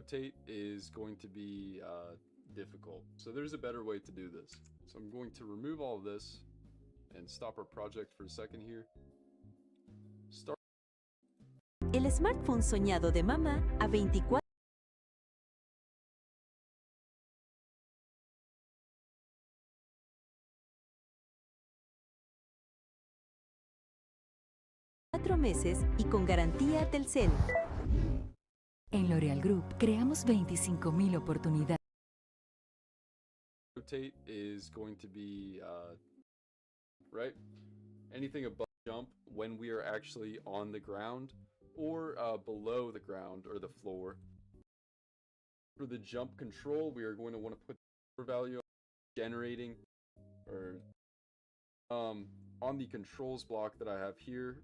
rotate is going to be difficult. So there's a better way to do this. So I'm going to remove all of this and stop our project for a second here. Start. El smartphone soñado de mamá a 24 meses y con garantía Telcel. En L'Oreal Group creamos 25,000 oportunidades. Rotate is going to be right. Anything above jump when we are actually on the ground or below the ground or the floor. For the jump control, we are going to want to put the value generating or on the controls block that I have here.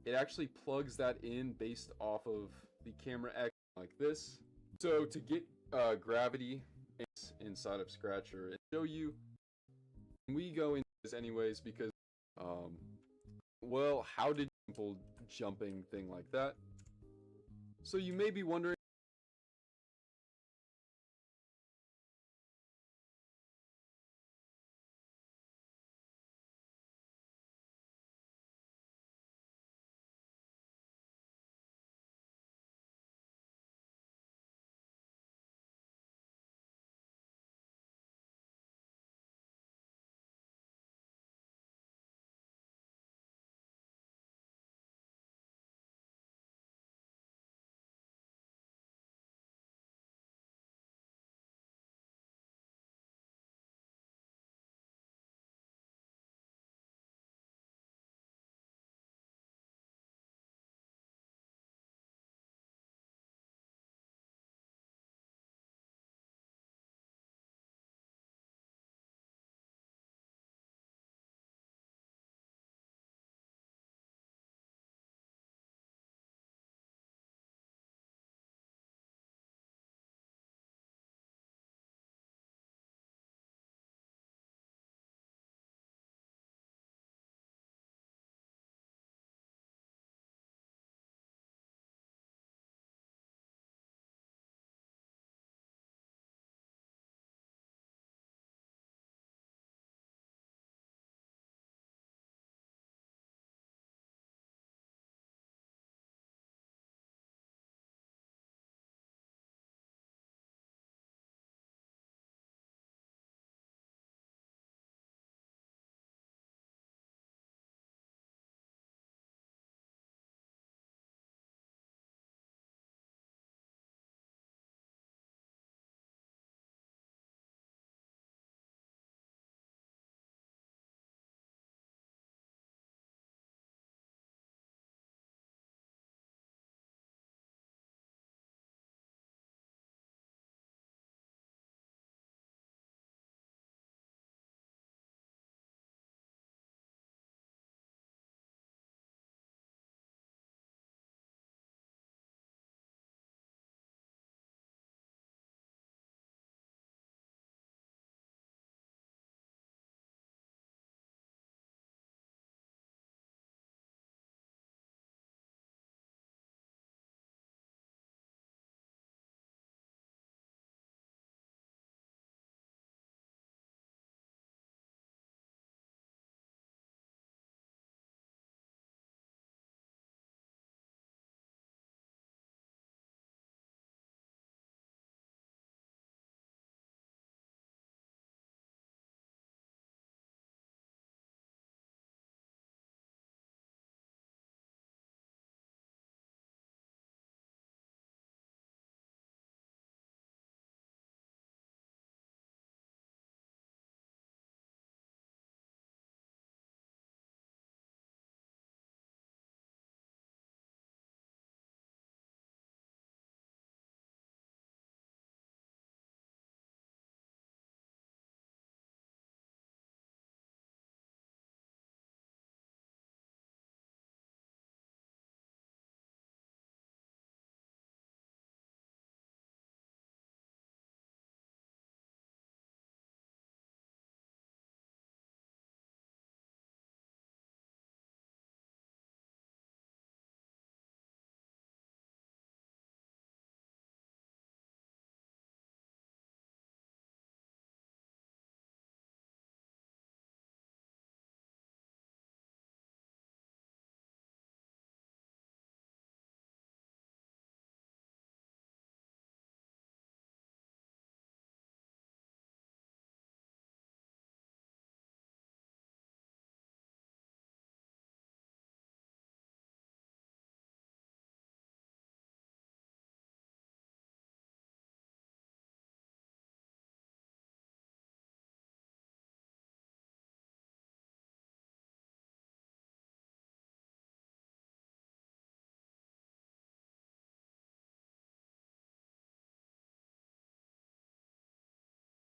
It actually plugs that in based off of the camera X like this. So to get gravity inside of Scratcher and show you, we go into this anyways because well, how did simple jumping thing like that? So you may be wondering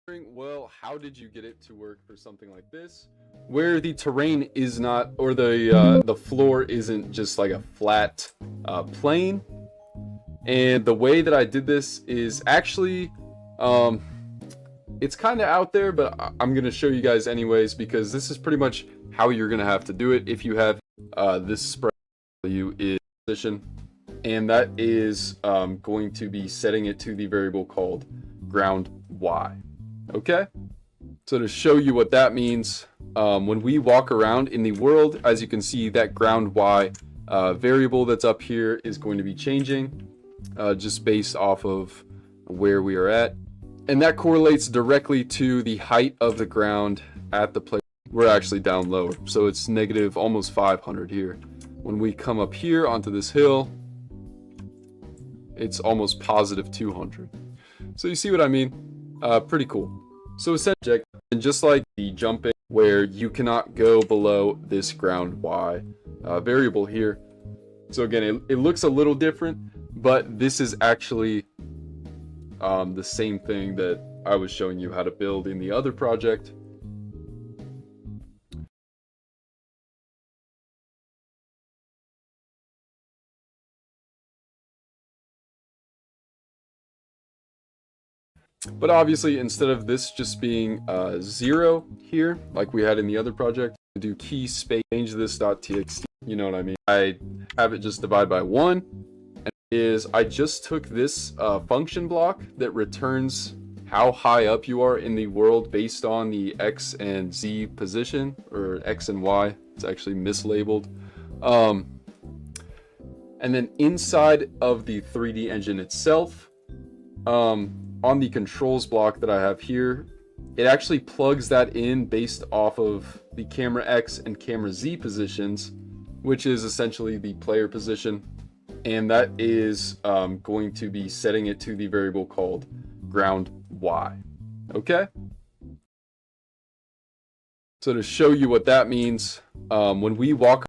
Well, how did you get it to work for something like this, where the terrain is not, or the floor isn't just like a flat plane? And the way that I did this is actually, it's kind of out there, but I'm gonna show you guys anyways, because this is pretty much how you're gonna have to do it if you have this spread value is position, and that is going to be setting it to the variable called ground y. Okay, so to show you what that means, when we walk around in the world, as you can see, that ground y variable that's up here is going to be changing just based off of where we are at, and that correlates directly to the height of the ground at the place. We're actually down lower, so it's negative almost 500 here. When we come up here onto this hill, it's almost positive 200. So you see what I mean? Pretty cool. So essentially, and just like the jumping, where you cannot go below this ground y variable here. So again, it looks a little different, but this is actually the same thing that I was showing you how to build in the other project. But obviously, instead of this just being 0 here, like we had in the other project, do key space, change this .txt, you know what I mean? I have it just divide by 1, and I just took this function block that returns how high up you are in the world based on the X and Z position, or X and Y, it's actually mislabeled. And then inside of the 3D engine itself, on the controls block that I have here, it actually plugs that in based off of the camera X and camera Z positions, which is essentially the player position, and that is going to be setting it to the variable called ground y. Okay, so to show you what that means, when we walk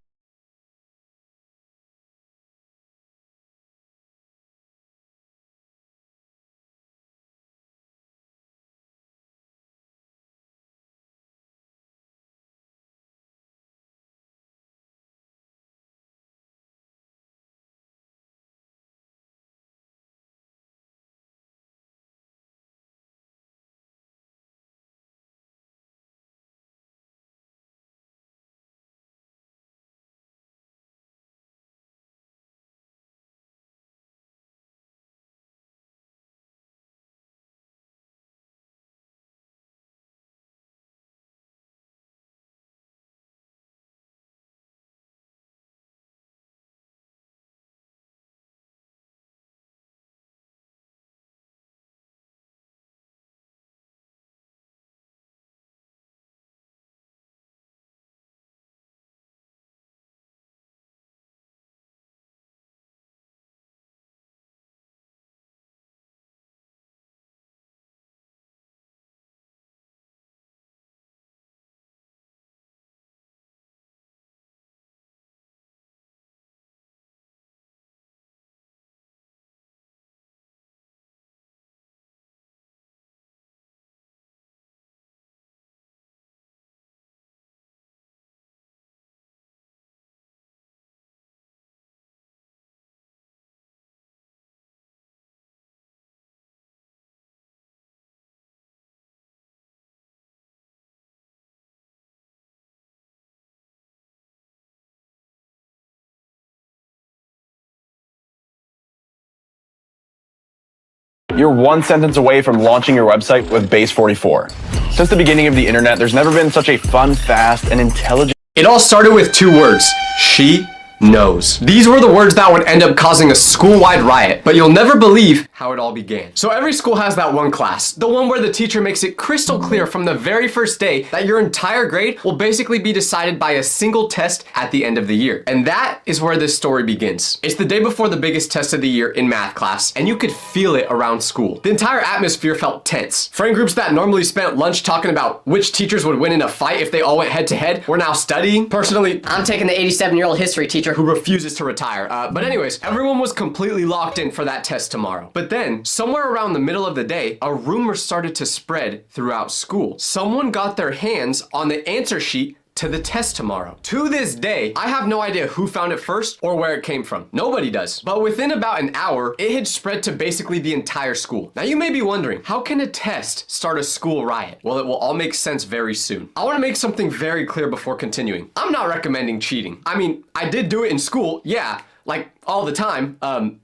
You're one sentence away from launching your website with Base 44. Since the beginning of the internet, there's never been such a fun, fast, and intelligent... It all started with 2 words. She knows. These were the words that would end up causing a school-wide riot, but you'll never believe how it all began. So every school has that one class, the one where the teacher makes it crystal clear from the very first day that your entire grade will basically be decided by a single test at the end of the year. And that is where this story begins. It's the day before the biggest test of the year in math class, and you could feel it around school. The entire atmosphere felt tense. Friend groups that normally spent lunch talking about which teachers would win in a fight if they all went head to head were now studying. Personally, I'm taking the 87-year-old history teacher teacher who refuses to retire. But anyways, everyone was completely locked in for that test tomorrow. But then, somewhere around the middle of the day, a rumor started to spread throughout school. Someone got their hands on the answer sheet to the test tomorrow. To this day, I have no idea who found it first or where it came from. Nobody does. But within about an hour, it had spread to basically the entire school. Now you may be wondering, how can a test start a school riot? Well, it will all make sense very soon. I want to make something very clear before continuing. I'm not recommending cheating. I mean, I did do it in school, yeah, like all the time.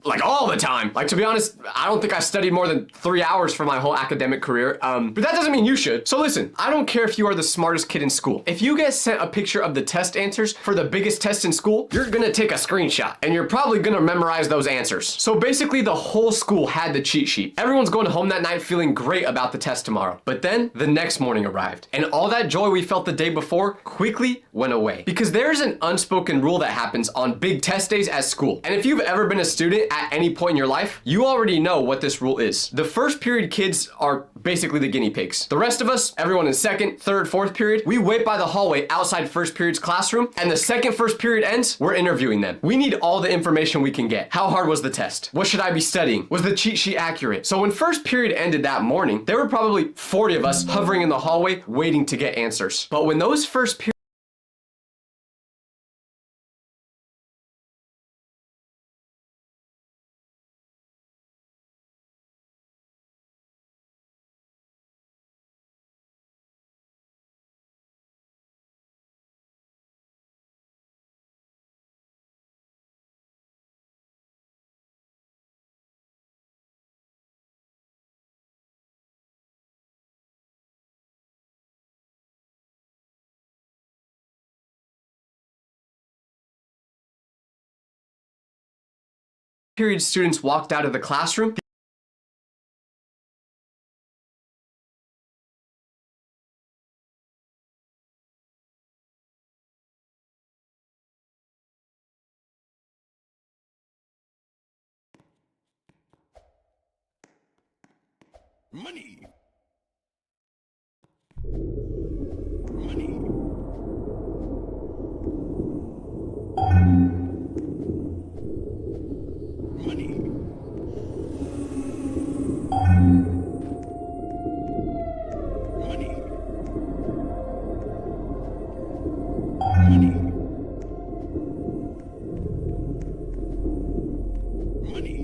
Like, to be honest, I don't think I studied more than 3 hours for my whole academic career. But that doesn't mean you should. So listen, I don't care if you are the smartest kid in school. If you get sent a picture of the test answers for the biggest test in school, you're gonna take a screenshot and you're probably gonna memorize those answers. So basically the whole school had the cheat sheet. Everyone's going home that night feeling great about the test tomorrow. But then the next morning arrived and all that joy we felt the day before quickly went away. Because there's an unspoken rule that happens on big test days at school. And if you've ever been a student at any point in your life, you already know what this rule is. The first period kids are basically the guinea pigs. The rest of us, everyone in second, third, fourth period, we wait by the hallway outside first period's classroom, and the second first period ends, we're interviewing them. We need all the information we can get. How hard was the test? What should I be studying? Was the cheat sheet accurate? So when first period ended that morning, there were probably 40 of us hovering in the hallway waiting to get answers. But when those first periods students walked out of the classroom, Money. Money. Money. Money. Money. Money.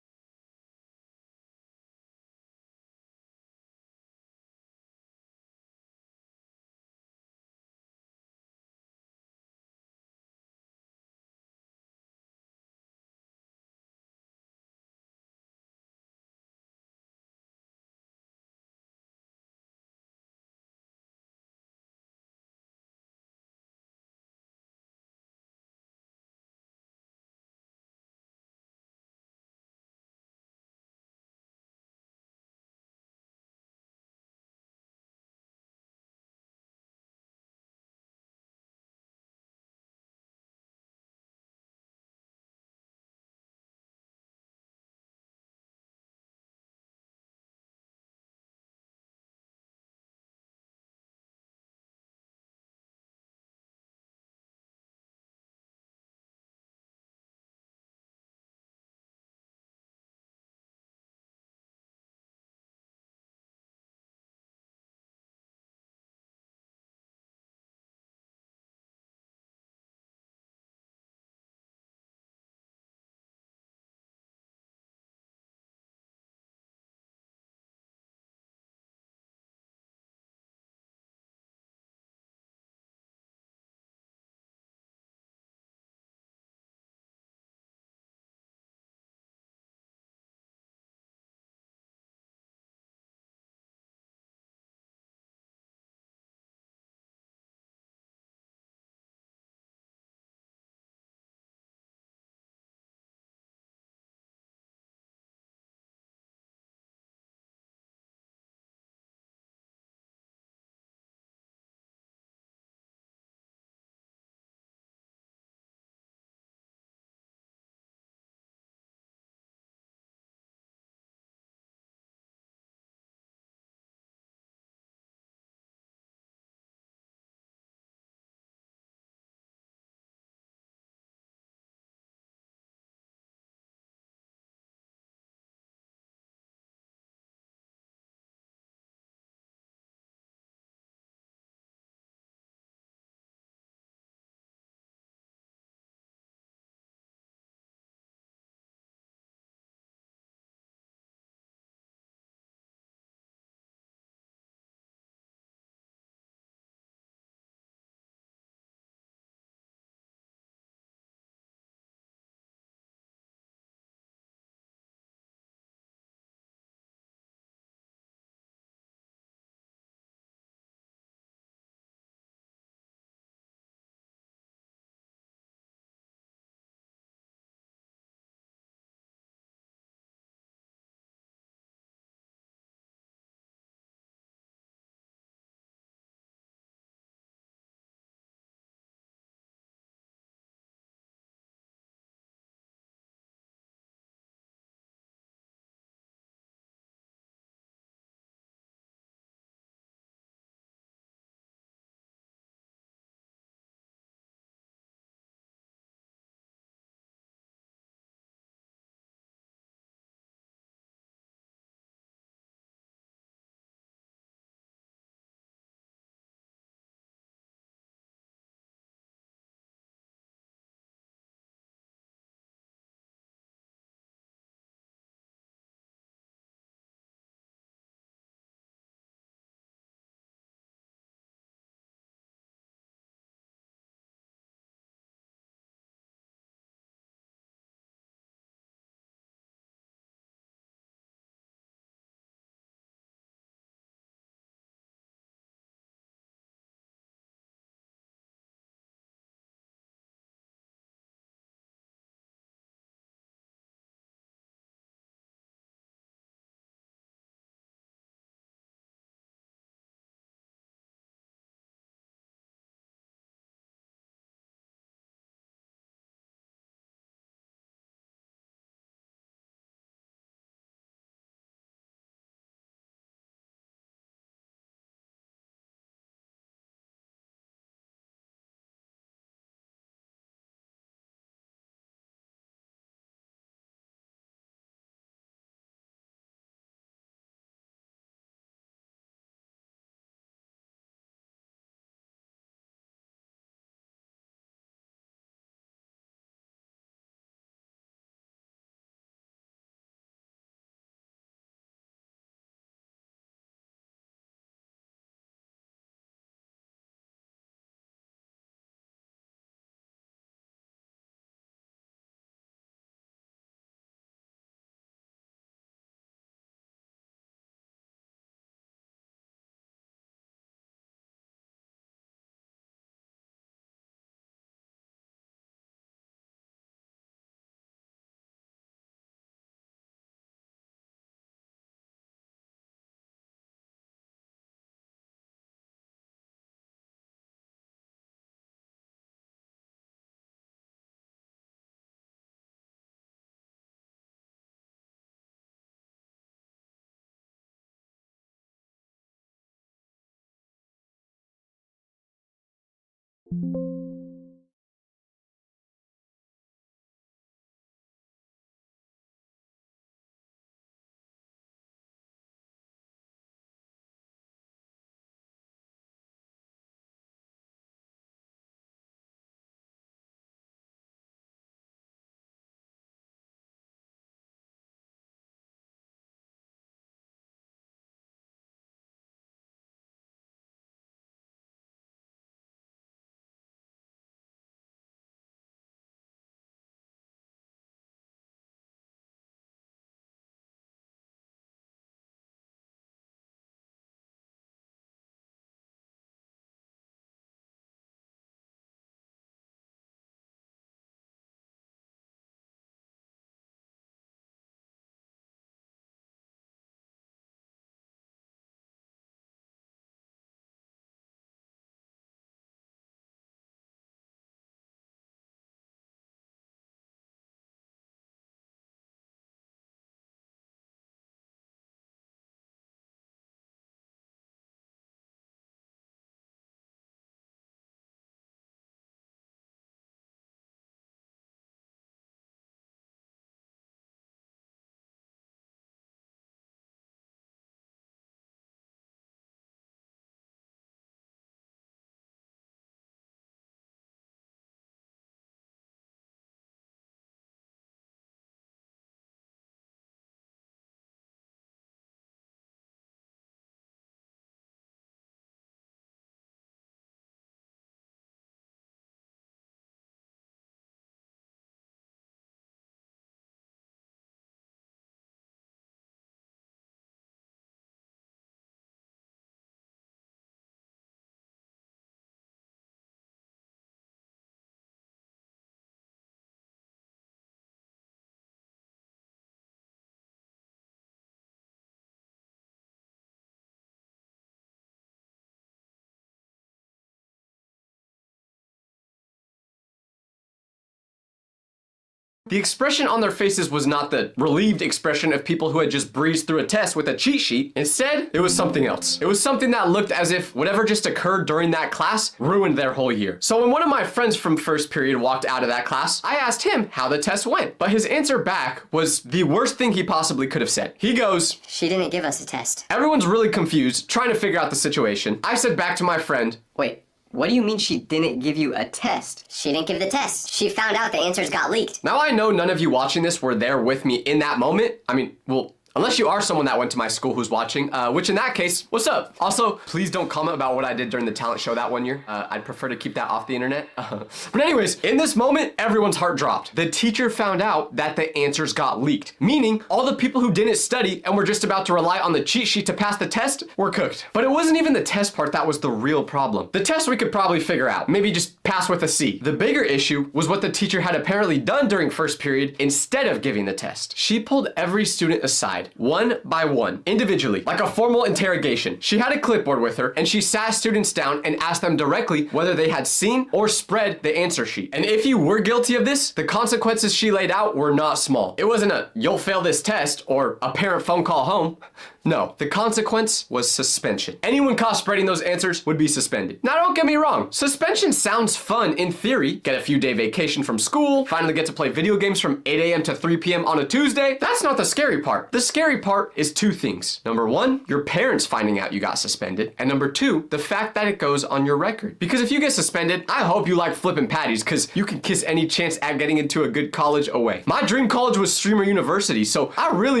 The expression on their faces was not the relieved expression of people who had just breezed through a test with a cheat sheet. Instead, it was something else. It was something that looked as if whatever just occurred during that class ruined their whole year. So when one of my friends from first period walked out of that class, I asked him how the test went. But his answer back was the worst thing he possibly could have said. He goes, "She didn't give us a test." Everyone's really confused, trying to figure out the situation. I said back to my friend, Wait, what do you mean she didn't give you a test? She didn't give the test. She found out the answers got leaked. now I know none of you watching this were there with me in that moment. I mean, well, unless you are someone that went to my school who's watching, which in that case, what's up? Also, please don't comment about what I did during the talent show that one year. I'd prefer to keep that off the internet. But anyways, in this moment, everyone's heart dropped. The teacher found out that the answers got leaked, meaning all the people who didn't study and were just about to rely on the cheat sheet to pass the test were cooked. But it wasn't even the test part that was the real problem. The test we could probably figure out, maybe just pass with a C. The bigger issue was what the teacher had apparently done during first period instead of giving the test. She pulled every student aside, one by one, individually, like a formal interrogation. She had a clipboard with her and she sat students down and asked them directly whether they had seen or spread the answer sheet. And if you were guilty of this, the consequences she laid out were not small. It wasn't a "you'll fail this test" or a parent phone call home. No, the consequence was suspension. Anyone caught spreading those answers would be suspended. Now don't get me wrong, suspension sounds fun in theory. Get a few day vacation from school, finally get to play video games from 8 a.m. to 3 p.m. on a Tuesday. That's not the scary part. The scary part is two things. Number one, your parents finding out you got suspended. And number two, the fact that it goes on your record. Because if you get suspended, I hope you like flipping patties because you can kiss any chance at getting into a good college away. My dream college was Streamer University, so I really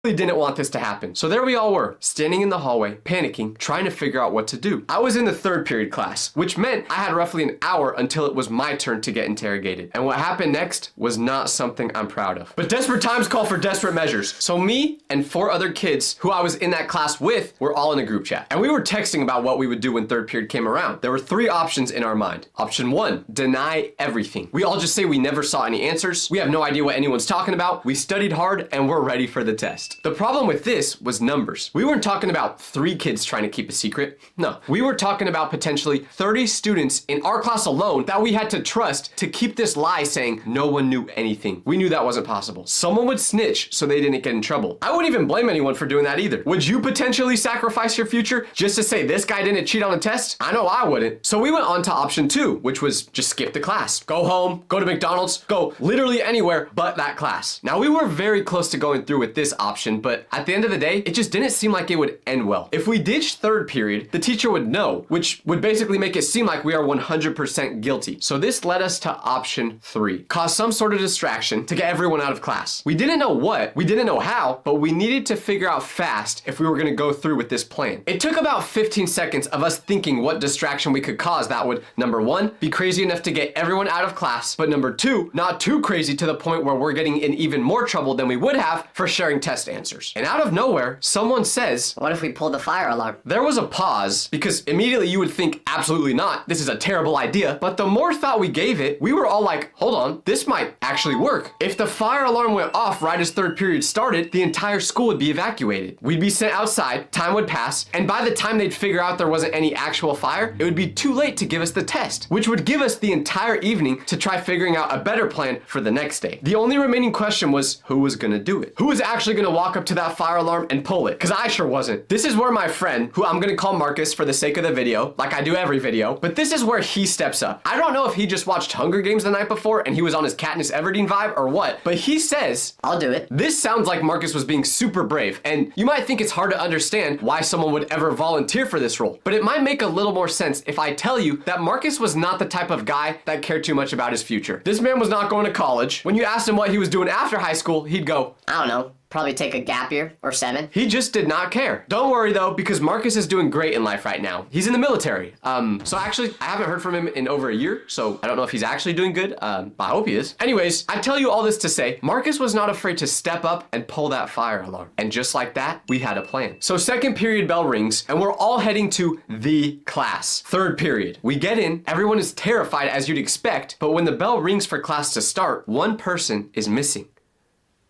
really didn't want this to happen. So there we all were, standing in the hallway, panicking, trying to figure out what to do. I was in the third period class, which meant I had roughly an hour until it was my turn to get interrogated. And what happened next was not something I'm proud of. But desperate times call for desperate measures. So me and 4 other kids who I was in that class with were all in a group chat. And we were texting about what we would do when third period came around. There were 3 options in our mind. Option 1, deny everything. We all just say we never saw any answers. We have no idea what anyone's talking about. We studied hard and we're ready for the test. The problem with this was numbers. We weren't talking about 3 kids trying to keep a secret. No, we were talking about potentially 30 students in our class alone that we had to trust to keep this lie saying no one knew anything. We knew that wasn't possible. Someone would snitch so they didn't get in trouble. I wouldn't even blame anyone for doing that either. Would you potentially sacrifice your future just to say this guy didn't cheat on a test? I know I wouldn't. So we went on to option 2, which was just skip the class. Go home, go to McDonald's, go literally anywhere but that class. Now we were very close to going through with this option, but at the end of the day, it just didn't seem like it would end well. If we ditched third period, the teacher would know, which would basically make it seem like we are 100% guilty. So this led us to option 3, cause some sort of distraction to get everyone out of class. We didn't know what, we didn't know how, but we needed to figure out fast if we were gonna go through with this plan. It took about 15 seconds of us thinking what distraction we could cause that would, number 1, be crazy enough to get everyone out of class, but number 2, not too crazy to the point where we're getting in even more trouble than we would have for sharing test answers. And out of nowhere, someone says, What if we pull the fire alarm? there was a pause, because immediately you would think, absolutely not, this is a terrible idea. But the more thought we gave it, we were all like, hold on, this might actually work. If the fire alarm went off right as third period started, the entire school would be evacuated. We'd be sent outside, time would pass, and by the time they'd figure out there wasn't any actual fire, it would be too late to give us the test, which would give us the entire evening to try figuring out a better plan for the next day. The only remaining question was, who was gonna do it? Who was actually gonna walk up to that fire alarm and pull it? Because I sure wasn't. This is where my friend, who I'm gonna call Marcus for the sake of the video, like I do every video, but this is where he steps up. I don't know if he just watched Hunger Games the night before and he was on his Katniss Everdeen vibe or what, but he says, I'll do it. this sounds like Marcus was being super brave, and you might think it's hard to understand why someone would ever volunteer for this role, but it might make a little more sense if I tell you that Marcus was not the type of guy that cared too much about his future. This man was not going to college. When you asked him what he was doing after high school, he'd go, I don't know. Probably take a gap year or 7. he just did not care. Don't worry though, because Marcus is doing great in life right now. He's in the military. So actually, I haven't heard from him in over a year, so I don't know if he's actually doing good. I hope he is. Anyways, I tell you all this to say, Marcus was not afraid to step up and pull that fire alarm. And just like that, we had a plan. So second period bell rings, and we're all heading to the class. Third period. We get in, everyone is terrified as you'd expect, but when the bell rings for class to start, one person is missing.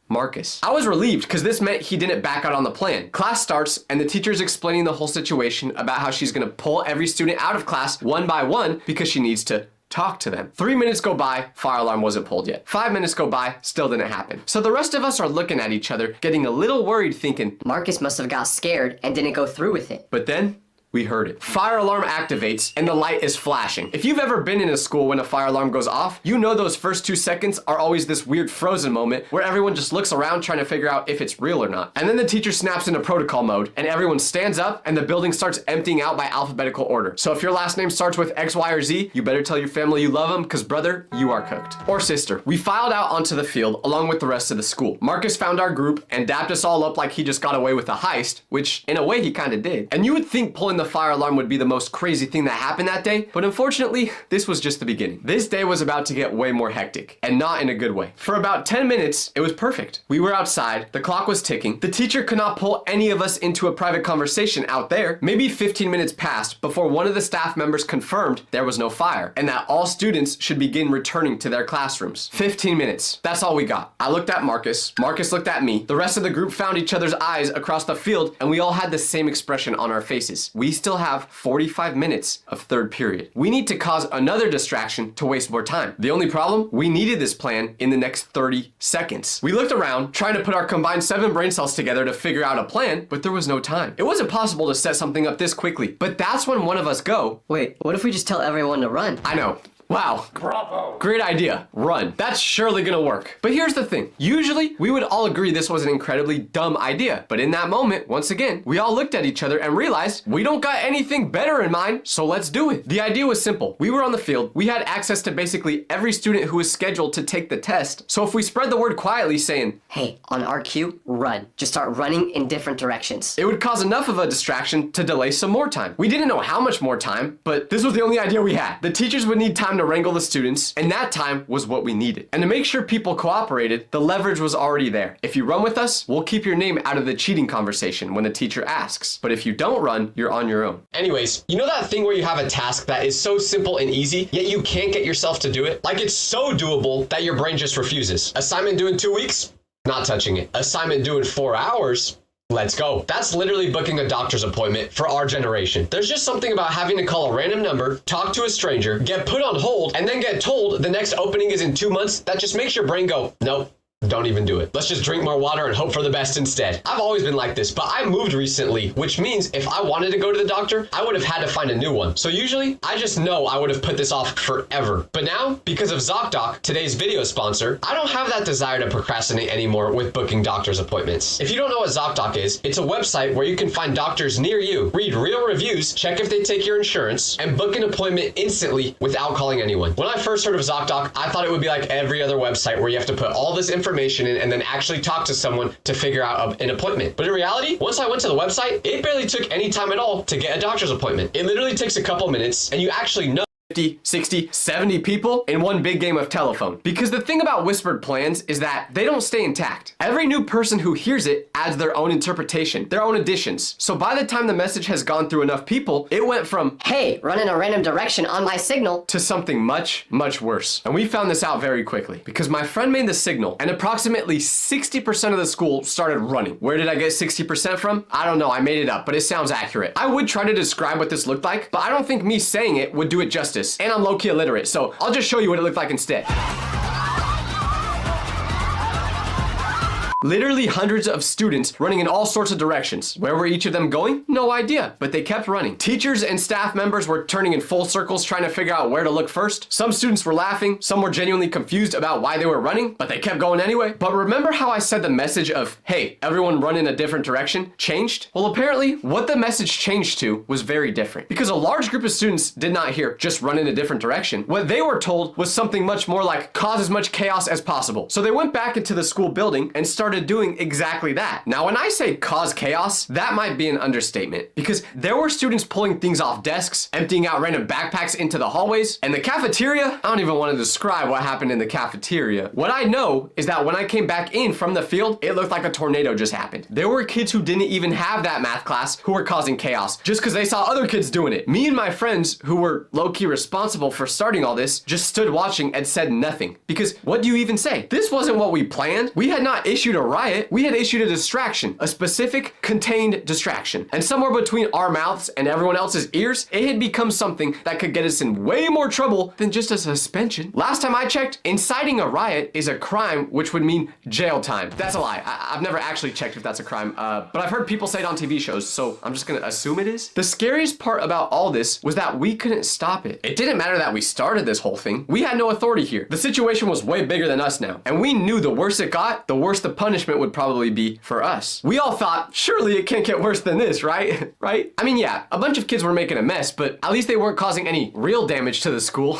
Marcus. I was relieved because this meant he didn't back out on the plan. Class starts and the teacher's explaining the whole situation about how she's gonna pull every student out of class one by one because she needs to talk to them. 3 minutes go by, fire alarm wasn't pulled yet. 5 minutes go by, still didn't happen. So the rest of us are looking at each other, getting a little worried, thinking, Marcus must have got scared and didn't go through with it. but then we heard it. Fire alarm activates and the light is flashing. If you've ever been in a school when a fire alarm goes off, you know those first 2 seconds are always this weird frozen moment where everyone just looks around trying to figure out if it's real or not. And then the teacher snaps into protocol mode and everyone stands up and the building starts emptying out by alphabetical order. So if your last name starts with X, Y, or Z, you better tell your family you love them because brother, you are cooked. Or sister. We filed out onto the field along with the rest of the school. Marcus found our group and dapped us all up like he just got away with a heist, which in a way he kind of did. And you would think pulling the fire alarm would be the most crazy thing that happened that day, but unfortunately, this was just the beginning. This day was about to get way more hectic, and not in a good way. For about 10 minutes, it was perfect. We were outside, the clock was ticking, the teacher could not pull any of us into a private conversation out there. Maybe 15 minutes passed before one of the staff members confirmed there was no fire, and that all students should begin returning to their classrooms. 15 minutes, that's all we got. I looked at Marcus, Marcus looked at me, the rest of the group found each other's eyes across the field, and we all had the same expression on our faces. We still have 45 minutes of third period. We need to cause another distraction to waste more time. The only problem, we needed this plan in the next 30 seconds. We looked around, trying to put our combined 7 brain cells together to figure out a plan, but there was no time. It wasn't possible to set something up this quickly, but that's when one of us go, Wait, what if we just tell everyone to run? I know. Wow. Bravo. Great idea. Run. That's surely gonna work. But here's the thing. Usually, we would all agree this was an incredibly dumb idea. But in that moment, once again, we all looked at each other and realized we don't got anything better in mind, so let's do it. The idea was simple. We were on the field. We had access to basically every student who was scheduled to take the test. So if we spread the word quietly saying, Hey, on our cue, run. Just start running in different directions. it would cause enough of a distraction to delay some more time. We didn't know how much more time, but this was the only idea we had. The teachers would need time to wrangle the students, and that time was what we needed. And to make sure people cooperated, the leverage was already there. If you run with us, we'll keep your name out of the cheating conversation when the teacher asks. But if you don't run, you're on your own. Anyways, you know that thing where you have a task that is so simple and easy, yet you can't get yourself to do it? Like it's so doable that your brain just refuses. Assignment due in 2 weeks? Not touching it. Assignment due in 4 hours? Let's go. That's literally booking a doctor's appointment for our generation. There's just something about having to call a random number, talk to a stranger, get put on hold, and then get told the next opening is in 2 months that just makes your brain go, nope. Don't even do it. Let's just drink more water and hope for the best instead. I've always been like this, but I moved recently, which means if I wanted to go to the doctor, I would have had to find a new one. So usually, I just know I would have put this off forever. But now, because of ZocDoc, today's video sponsor, I don't have that desire to procrastinate anymore with booking doctor's appointments. If you don't know what ZocDoc is, it's a website where you can find doctors near you, read real reviews, check if they take your insurance, and book an appointment instantly without calling anyone. When I first heard of ZocDoc, I thought it would be like every other website where you have to put all this information in and then actually talk to someone to figure out an appointment. But in reality, once I went to the website, it barely took any time at all to get a doctor's appointment. It literally takes a couple minutes and you actually know 50, 60, 70 people in one big game of telephone. Because the thing about whispered plans is that they don't stay intact. Every new person who hears it adds their own interpretation, their own additions. So by the time the message has gone through enough people, it went from, Hey, run in a random direction on my signal, to something much, much worse. And we found this out very quickly because my friend made the signal and approximately 60% of the school started running. Where did I get 60% from? I don't know, I made it up, but it sounds accurate. I would try to describe what this looked like, but I don't think me saying it would do it justice. And I'm low-key illiterate, so I'll just show you what it looked like instead. Literally hundreds of students running in all sorts of directions. Where were each of them going? No idea, but they kept running. Teachers and staff members were turning in full circles trying to figure out where to look first. Some students were laughing, some were genuinely confused about why they were running, but they kept going anyway. But remember how I said the message of, hey, everyone run in a different direction changed? Well, apparently what the message changed to was very different because a large group of students did not hear just run in a different direction. What they were told was something much more like cause as much chaos as possible. So they went back into the school building and started doing exactly that. Now, when I say cause chaos, that might be an understatement because there were students pulling things off desks, emptying out random backpacks into the hallways, and the cafeteria, I don't even want to describe what happened in the cafeteria. What I know is that when I came back in from the field, it looked like a tornado just happened. There were kids who didn't even have that math class who were causing chaos just because they saw other kids doing it. Me and my friends who were low-key responsible for starting all this just stood watching and said nothing because what do you even say? This wasn't what we planned. We had not issued a riot. We had issued a distraction, a specific contained distraction. And somewhere between our mouths and everyone else's ears, it had become something that could get us in way more trouble than just a suspension. Last time I checked, inciting a riot is a crime, which would mean jail time. That's a lie. I've never actually checked if that's a crime, but I've heard people say it on TV shows, so I'm just gonna assume it is. The scariest part about all this was that we couldn't stop it. It didn't matter that we started this whole thing. We had no authority here. The situation was way bigger than us now, and we knew the worse it got, the worse the punishment would probably be for us. We all thought, surely it can't get worse than this, right? Right? I mean, yeah, a bunch of kids were making a mess, but at least they weren't causing any real damage to the school.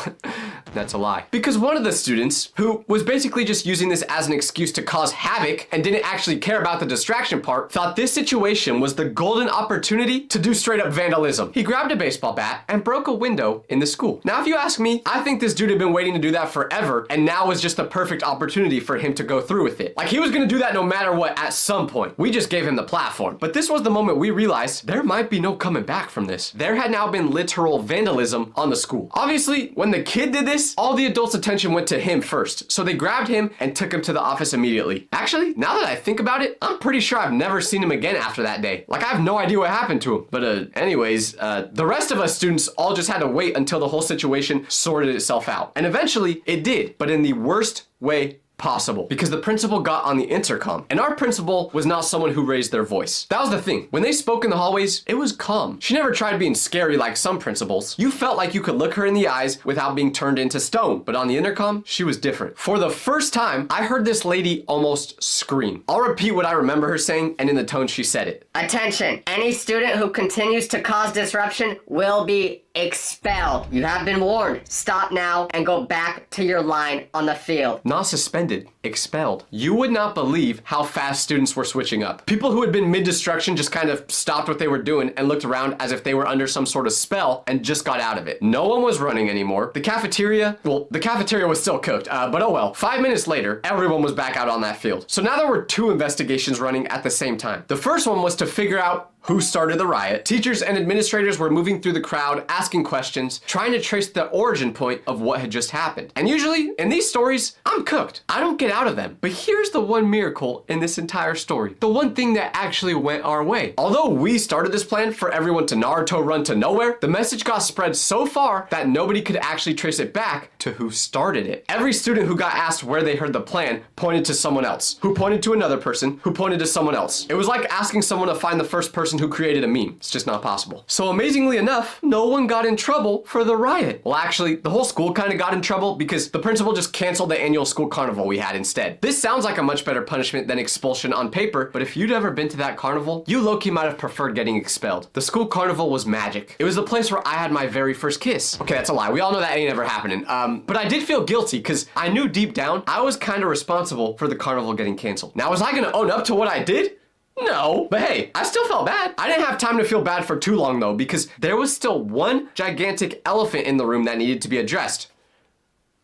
That's a lie. Because one of the students, who was basically just using this as an excuse to cause havoc and didn't actually care about the distraction part, thought this situation was the golden opportunity to do straight up vandalism. He grabbed a baseball bat and broke a window in the school. Now, if you ask me, I think this dude had been waiting to do that forever, and now was just the perfect opportunity for him to go through with it. Like, he was gonna do that no matter what at some point. We just gave him the platform. But this was the moment we realized there might be no coming back from this. There had now been literal vandalism on the school. Obviously, when the kid did this, all the adults' attention went to him first. So they grabbed him and took him to the office immediately. Actually, now that I think about it, I'm pretty sure I've never seen him again after that day. Like, I have no idea what happened to him. But anyways, the rest of us students all just had to wait until the whole situation sorted itself out. And eventually, it did, but in the worst way possible because the principal got on the intercom, and our principal was not someone who raised their voice. That was the thing. When they spoke in the hallways, it was calm. She never tried being scary like some principals. You felt like you could look her in the eyes without being turned into stone, but on the intercom, she was different. For the first time, I heard this lady almost scream. I'll repeat what I remember her saying and in the tone she said it. Attention! Any student who continues to cause disruption will be expelled. You have been warned. Stop now and go back to your line on the field. Not suspended, expelled. You would not believe how fast students were switching up. People who had been mid-destruction just kind of stopped what they were doing and looked around as if they were under some sort of spell and just got out of it. No one was running anymore. The cafeteria was still cooked, but oh well. 5 minutes later, everyone was back out on that field. So now there were 2 investigations running at the same time. The first one was to figure out who started the riot. Teachers and administrators were moving through the crowd, asking questions, trying to trace the origin point of what had just happened. And usually, in these stories, I'm cooked. I don't get out of them. But here's the one miracle in this entire story. The one thing that actually went our way. Although we started this plan for everyone to Naruto run to nowhere, the message got spread so far that nobody could actually trace it back to who started it. Every student who got asked where they heard the plan pointed to someone else, who pointed to another person, who pointed to someone else. It was like asking someone to find the first person who created a meme. It's just not possible. So amazingly enough, no one got in trouble for the riot. Well, actually, the whole school kind of got in trouble because the principal just canceled the annual school carnival we had instead. This sounds like a much better punishment than expulsion on paper, but if you'd ever been to that carnival, you low-key might have preferred getting expelled. The school carnival was magic. It was the place where I had my very first kiss. Okay, that's a lie. We all know that ain't ever happening. But I did feel guilty because I knew deep down I was kind of responsible for the carnival getting canceled. Now, was I gonna own up to what I did? No, but hey, I still felt bad. I didn't have time to feel bad for too long though, because there was still one gigantic elephant in the room that needed to be addressed.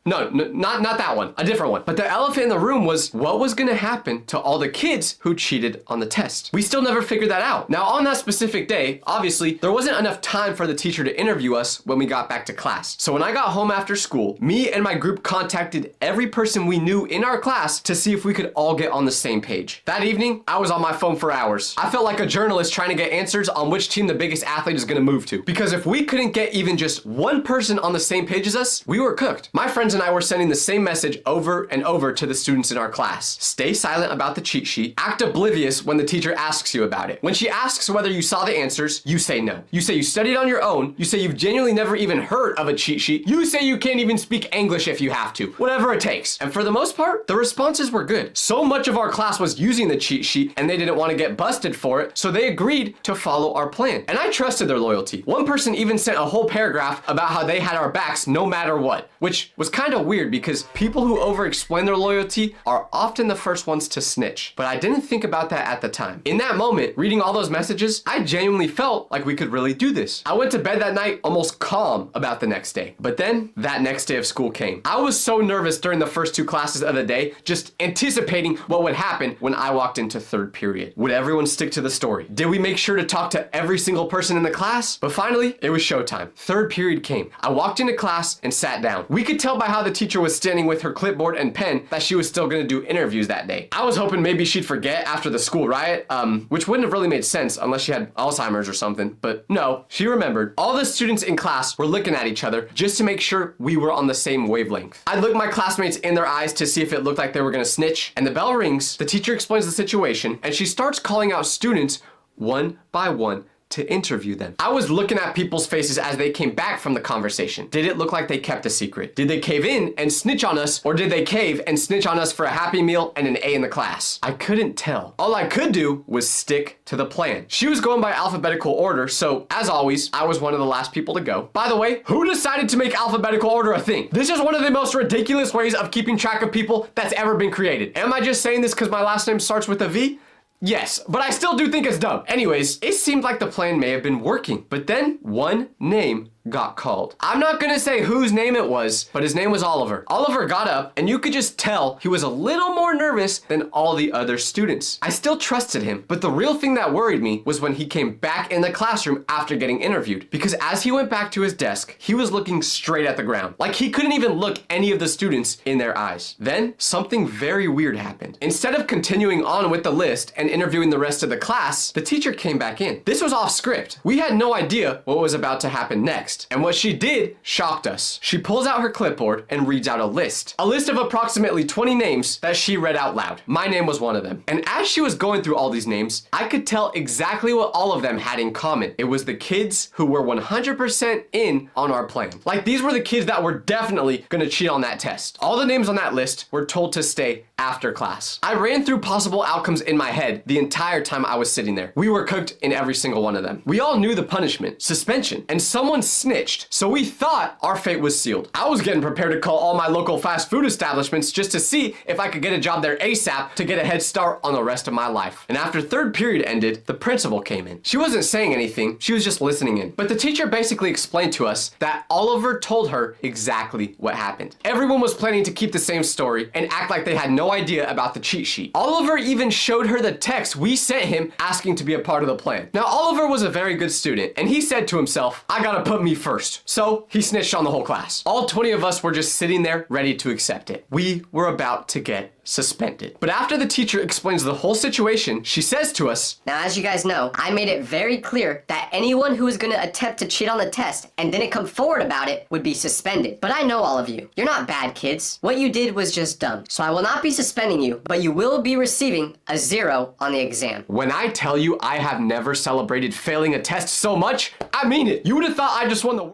No, not that one, a different one. But the elephant in the room was what was gonna happen to all the kids who cheated on the test. We still never figured that out. Now on that specific day, obviously, there wasn't enough time for the teacher to interview us when we got back to class. So when I got home after school, me and my group contacted every person we knew in our class to see if we could all get on the same page. That evening, I was on my phone for hours. I felt like a journalist trying to get answers on which team the biggest athlete is gonna move to. Because if we couldn't get even just one person on the same page as us, we were cooked. My friends and I were sending the same message over and over to the students in our class. Stay silent about the cheat sheet. Act oblivious when the teacher asks you about it. When she asks whether you saw the answers, you say no. You say you studied on your own. You say you've genuinely never even heard of a cheat sheet. You say you can't even speak English if you have to. Whatever it takes. And for the most part, the responses were good. So much of our class was using the cheat sheet and they didn't want to get busted for it, so they agreed to follow our plan. And I trusted their loyalty. One person even sent a whole paragraph about how they had our backs no matter what, which was kind of weird because people who over-explain their loyalty are often the first ones to snitch. But I didn't think about that at the time. In that moment, reading all those messages, I genuinely felt like we could really do this. I went to bed that night almost calm about the next day. But then, that next day of school came. I was so nervous during the first 2 classes of the day, just anticipating what would happen when I walked into 3rd period. Would everyone stick to the story? Did we make sure to talk to every single person in the class? But finally, it was showtime. 3rd period came. I walked into class and sat down. We could tell by how the teacher was standing with her clipboard and pen that she was still gonna do interviews that day. I was hoping maybe she'd forget after the school riot, which wouldn't have really made sense unless she had Alzheimer's or something, but no, she remembered. All the students in class were looking at each other just to make sure we were on the same wavelength. I looked my classmates in their eyes to see if it looked like they were gonna snitch, and the bell rings, the teacher explains the situation, and she starts calling out students one by one to interview them. I was looking at people's faces as they came back from the conversation. Did it look like they kept a secret? Did they cave in and snitch on us, or did they cave and snitch on us for a Happy Meal and an A in the class? I couldn't tell. All I could do was stick to the plan. She was going by alphabetical order, so as always, I was one of the last people to go. By the way, who decided to make alphabetical order a thing? This is one of the most ridiculous ways of keeping track of people that's ever been created. Am I just saying this because my last name starts with a V? Yes, but I still do think it's dumb. Anyways, it seemed like the plan may have been working, but then one name got called. I'm not gonna say whose name it was, but his name was Oliver. Oliver got up, and you could just tell he was a little more nervous than all the other students. I still trusted him, but the real thing that worried me was when he came back in the classroom after getting interviewed, because as he went back to his desk, he was looking straight at the ground, like he couldn't even look any of the students in their eyes. Then, something very weird happened. Instead of continuing on with the list and interviewing the rest of the class, the teacher came back in. This was off script. We had no idea what was about to happen next. text. And what she did shocked us. She pulls out her clipboard and reads out a list. A list of approximately 20 names that she read out loud. My name was one of them. And as she was going through all these names, I could tell exactly what all of them had in common. It was the kids who were 100% in on our plan. Like, these were the kids that were definitely gonna cheat on that test. All the names on that list were told to stay after class. I ran through possible outcomes in my head the entire time I was sitting there. We were cooked in every single one of them. We all knew the punishment, suspension, and someone snitched, so we thought our fate was sealed. I was getting prepared to call all my local fast food establishments just to see if I could get a job there ASAP to get a head start on the rest of my life. And after third period ended, the principal came in. She wasn't saying anything, she was just listening in. But the teacher basically explained to us that Oliver told her exactly what happened. Everyone was planning to keep the same story and act like they had no idea about the cheat sheet. Oliver even showed her the text we sent him asking to be a part of the plan. Now, Oliver was a very good student, and he said to himself, I gotta put me first. So he snitched on the whole class. All 20 of us were just sitting there ready to accept it. We were about to get suspended. But after the teacher explains the whole situation, she says to us, Now, as you guys know, I made it very clear that anyone who was going to attempt to cheat on the test and didn't come forward about it would be suspended. But I know all of you. You're not bad kids. What you did was just dumb. So I will not be suspending you, but you will be receiving a 0 on the exam. when I tell you I have never celebrated failing a test so much, I mean it. You would have thought I just won the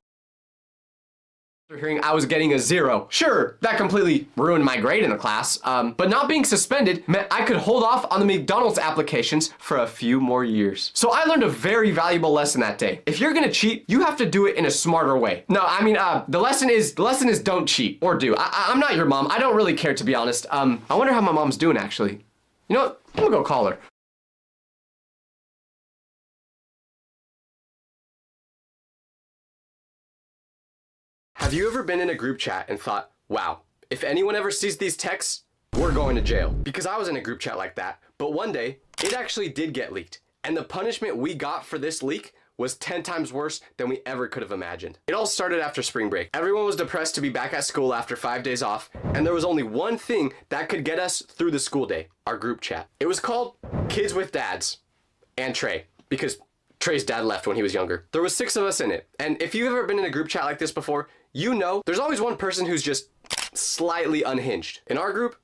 after hearing I was getting a 0. Sure, that completely ruined my grade in the class, but not being suspended meant I could hold off on the McDonald's applications for a few more years. So I learned a very valuable lesson that day. If you're gonna cheat, you have to do it in a smarter way. No, I mean, the lesson is don't cheat, or do. I'm not your mom. I don't really care, to be honest. I wonder how my mom's doing, actually. You know what? I'm gonna go call her. Have you ever been in a group chat and thought, wow, if anyone ever sees these texts, we're going to jail? Because I was in a group chat like that, but one day, it actually did get leaked. And the punishment we got for this leak was 10 times worse than we ever could have imagined. It all started after spring break. Everyone was depressed to be back at school after 5 days off, and there was only one thing that could get us through the school day, our group chat. It was called Kids with Dads and Trey, because Trey's dad left when he was younger. There was 6 of us in it, and if you've ever been in a group chat like this before, you know there's always one person who's just slightly unhinged. In our group,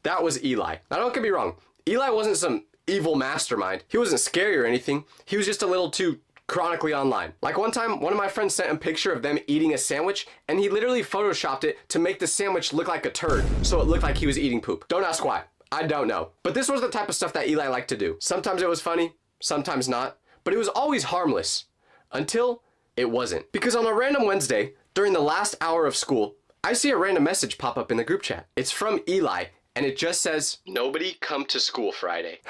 that was Eli. Now don't get me wrong, Eli wasn't some evil mastermind. He wasn't scary or anything. He was just a little too chronically online. Like one time, one of my friends sent a picture of them eating a sandwich, and he literally photoshopped it to make the sandwich look like a turd, so it looked like he was eating poop. Don't ask why. I don't know. But this was the type of stuff that Eli liked to do. Sometimes it was funny, sometimes not, but it was always harmless. Until it wasn't. Because on a random Wednesday, during the last hour of school, I see a random message pop up in the group chat. It's from Eli, and it just says, "Nobody come to school Friday."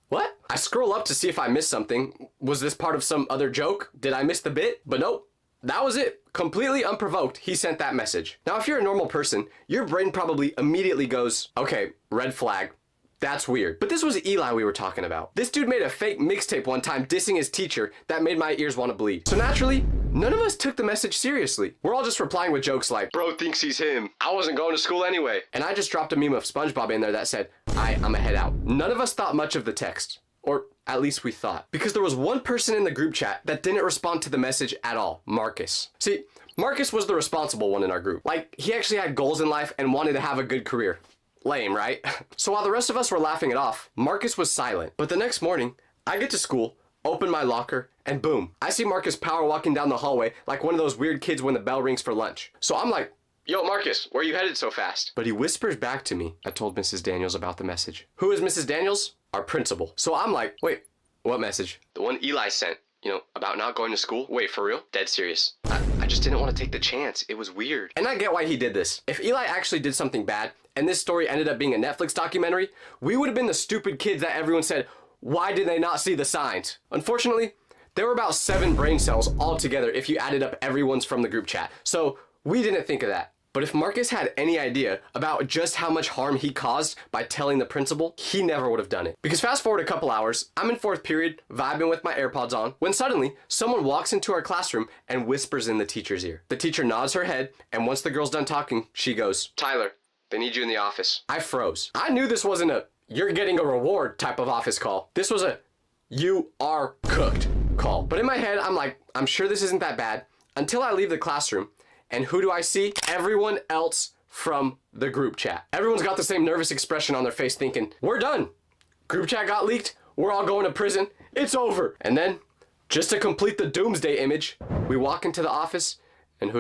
What? I scroll up to see if I missed something. Was this part of some other joke? Did I miss the bit? But nope. That was it. Completely unprovoked, he sent that message. Now, if you're a normal person, your brain probably immediately goes, okay, red flag. That's weird. But this was Eli we were talking about. This dude made a fake mixtape one time dissing his teacher that made my ears want to bleed. So naturally, none of us took the message seriously. We're all just replying with jokes like, bro thinks he's him. I wasn't going to school anyway. And I just dropped a meme of SpongeBob in there that said, I'm a head out. None of us thought much of the text. Or at least we thought. Because there was one person in the group chat that didn't respond to the message at all. Marcus. See, Marcus was the responsible one in our group. Like, he actually had goals in life and wanted to have a good career. Lame, right? So while the rest of us were laughing it off, Marcus was silent. But the next morning, I get to school, open my locker, and boom, I see Marcus power walking down the hallway like one of those weird kids when the bell rings for lunch. So I'm like, yo, Marcus, where are you headed so fast? But he whispers back to me, I told Mrs. Daniels about the message. Who is Mrs. Daniels? Our principal. So I'm like, wait, what message? The one Eli sent, you know, about not going to school? Wait, for real? Dead serious. I just didn't want to take the chance. It was weird. And I get why he did this. If Eli actually did something bad, and this story ended up being a Netflix documentary, we would have been the stupid kids that everyone said, why did they not see the signs? Unfortunately, there were about 7 brain cells altogether if you added up everyone's from the group chat. So we didn't think of that. But if Marcus had any idea about just how much harm he caused by telling the principal, he never would have done it. Because fast forward a couple hours, I'm in 4th period, vibing with my AirPods on, when suddenly, someone walks into our classroom and whispers in the teacher's ear. The teacher nods her head, and once the girl's done talking, she goes, Tyler, they need you in the office. I froze. I knew this wasn't a, you're getting a reward type of office call. This was a, you are cooked call. But in my head, I'm like, I'm sure this isn't that bad. until I leave the classroom. And who do I see? Everyone else from the group chat. Everyone's got the same nervous expression on their face thinking, we're done. Group chat got leaked. We're all going to prison. It's over. And then, just to complete the doomsday image, we walk into the office and who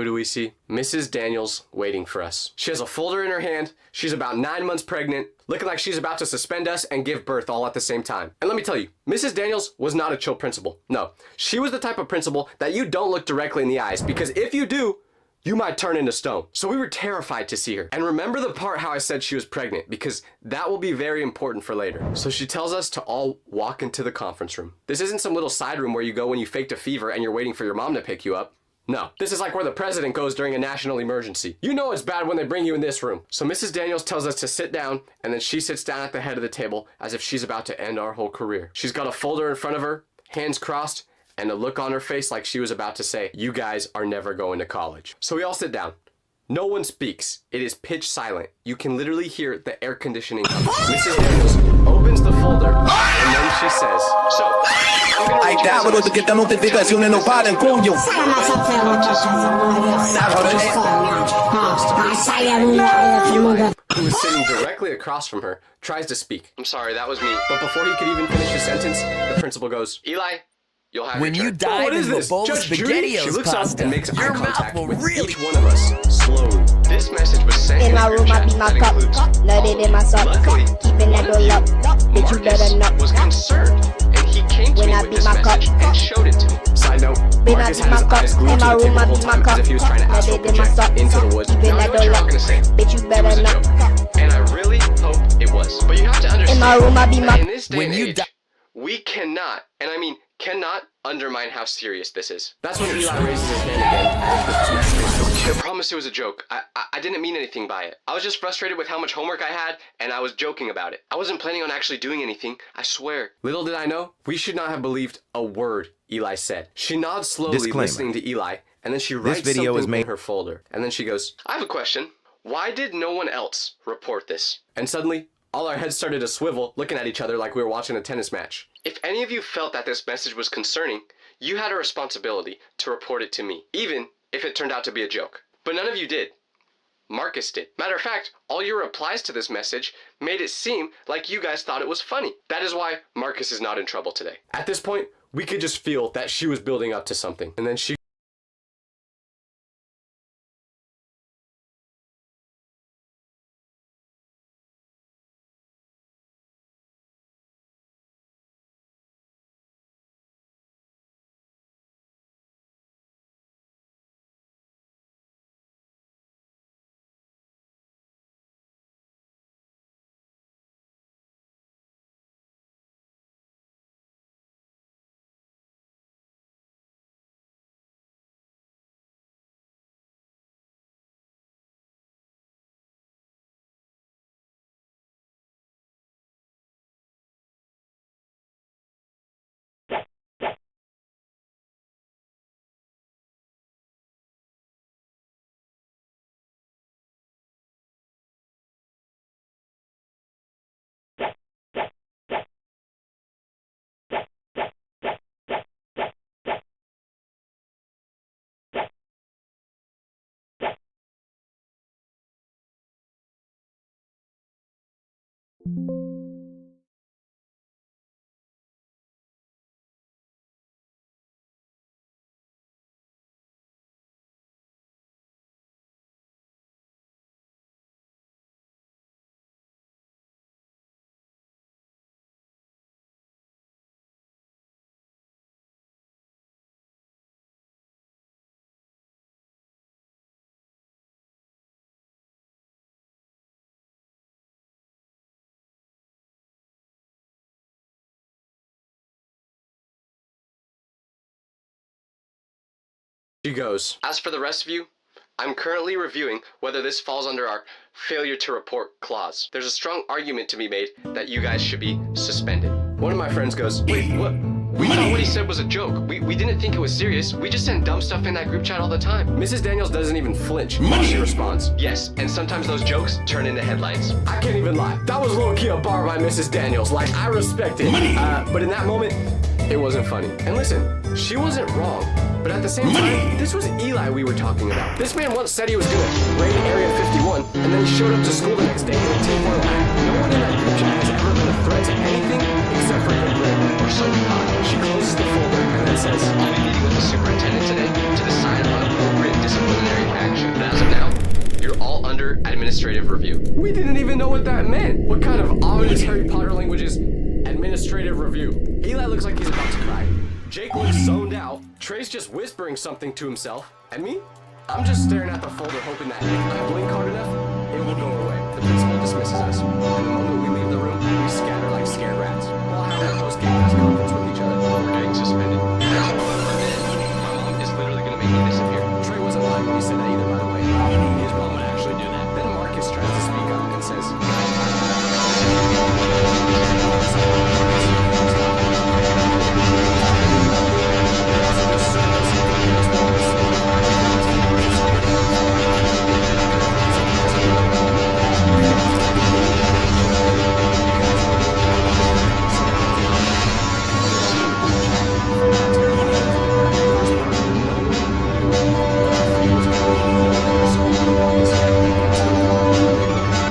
do we see? Mrs. Daniels waiting for us. She has a folder in her hand. She's about 9 months pregnant, looking like she's about to suspend us and give birth all at the same time. And let me tell you, Mrs. Daniels was not a chill principal. No, she was the type of principal that you don't look directly in the eyes, because if you do, you might turn into stone. So we were terrified to see her. And remember the part how I said she was pregnant, because that will be very important for later. So she tells us to all walk into the conference room. This isn't some little side room where you go when you faked a fever and you're waiting for your mom to pick you up. No, this is like where the president goes during a national emergency. You know it's bad when they bring you in this room. So Mrs. Daniels tells us to sit down, and then she sits down at the head of the table as if she's about to end our whole career. She's got a folder in front of her, hands crossed, and a look on her face like she was about to say, you guys are never going to college. So we all sit down. No one speaks. It is pitch silent. You can literally hear the air conditioning coming. Mrs. Daniels opens the folder, and then she says, so, Ahí te abro de que esta notificaciones no paren, coño. Who is sitting directly across from her, tries to speak. I'm sorry, that was me. But before he could even finish his sentence, the principal goes, Eli, you'll have when your you turn. dive What is into a this? bowl of Judge Judy? She SpaghettiOs looks pasta, up and makes your eye mouth contact will with really... each one of us, slowly. This message was sent in my room, I be my cup, nutted in my sock, keeping that door locked. Bitch, you better not. Was concerned, and he came to When me I with beat this my cup, message and showed it to me. Side note, when I Marcus beat had my his eyes cup, glued in to my the room, table I the whole beat my time as cup, if he was trying to astral nutted in my project sock, into the woods. keeping Now I that know what door you're all gonna say. locked. Bitch, you It better was a not. joke, and I really hope it was. But you have to understand, In my room, I be my. that in this day When and you age, we cannot, and I mean cannot, undermine how serious this is. That's when Eli raises his hand again. I promise it was a joke. I didn't mean anything by it. I was just frustrated with how much homework I had, and I was joking about it. I wasn't planning on actually doing anything, I swear. Little did I know, we should not have believed a word Eli said. She nods slowly, Disclaimer. listening to Eli, and then she writes video something is made- in her folder. And then she goes, I have a question. Why did no one else report this? And suddenly, all our heads started to swivel, looking at each other like we were watching a tennis match. If any of you felt that this message was concerning, you had a responsibility to report it to me, even if it turned out to be a joke. But none of you did. Marcus did. Matter of fact, all your replies to this message made it seem like you guys thought it was funny. That is why Marcus is not in trouble today. At this point, we could just feel that she was building up to something. And then she She goes, as for the rest of you, I'm currently reviewing whether this falls under our failure to report clause. There's a strong argument to be made that you guys should be suspended. One of my friends goes, wait, what? We thought what he said was a joke. We didn't think it was serious. We just send dumb stuff in that group chat all the time. Mrs. Daniels doesn't even flinch while she responds, yes, and sometimes those jokes turn into headlines. I can't even lie. That was low-key a bar by Mrs. Daniels. Like, I respect it. But in that moment, it wasn't funny. And listen, she wasn't wrong. But at the same time, this was Eli we were talking about. This man once said he was gonna raid Area 51, and then he showed up to school the next day in a tinfoil hat. No one in that group chat has ever been a threat to anything except for good grade, or so we thought. She closes the folder and then says, I'll be meeting with the superintendent today to decide on appropriate disciplinary action. But as of now, you're all under administrative review. We didn't even know what that meant. What kind of ominous Harry Potter language is administrative review? Eli looks like he's about to cry. Jake looks zoned out. Trey's just whispering something to himself. And me? I'm just staring at the folder hoping that if I blink hard enough, it will go away. The principal dismisses us. And the moment we leave the room, we scatter like scared rats. While having a post-game press conference with each other. We're getting suspended. My mom is literally gonna make me disappear. Trey wasn't lying when he said that either, by the way. His mom would actually do that. Then Marcus tries to speak up and says,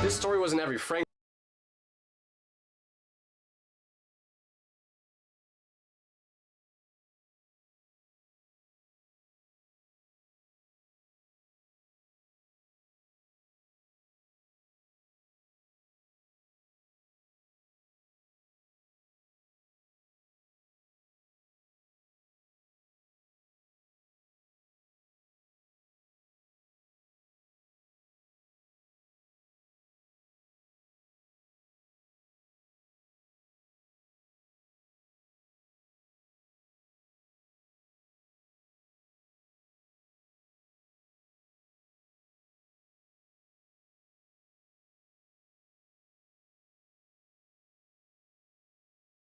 this story wasn't every frame.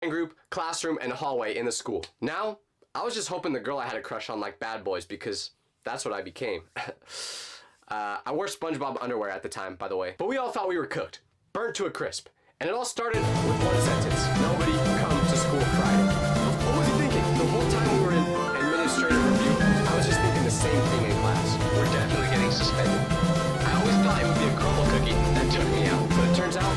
Group, classroom, and hallway in the school. Now, I was just hoping the girl I had a crush on liked Bad Boys because that's what I became. I wore SpongeBob underwear at the time, by the way. But we all thought we were cooked, burnt to a crisp. And it all started with one sentence. Nobody come to school Friday. What was he thinking? The whole time we were in administrative review, I was just thinking the same thing in class. We're definitely getting suspended. I always thought it would be a crumble cookie that took me out. But it turns out,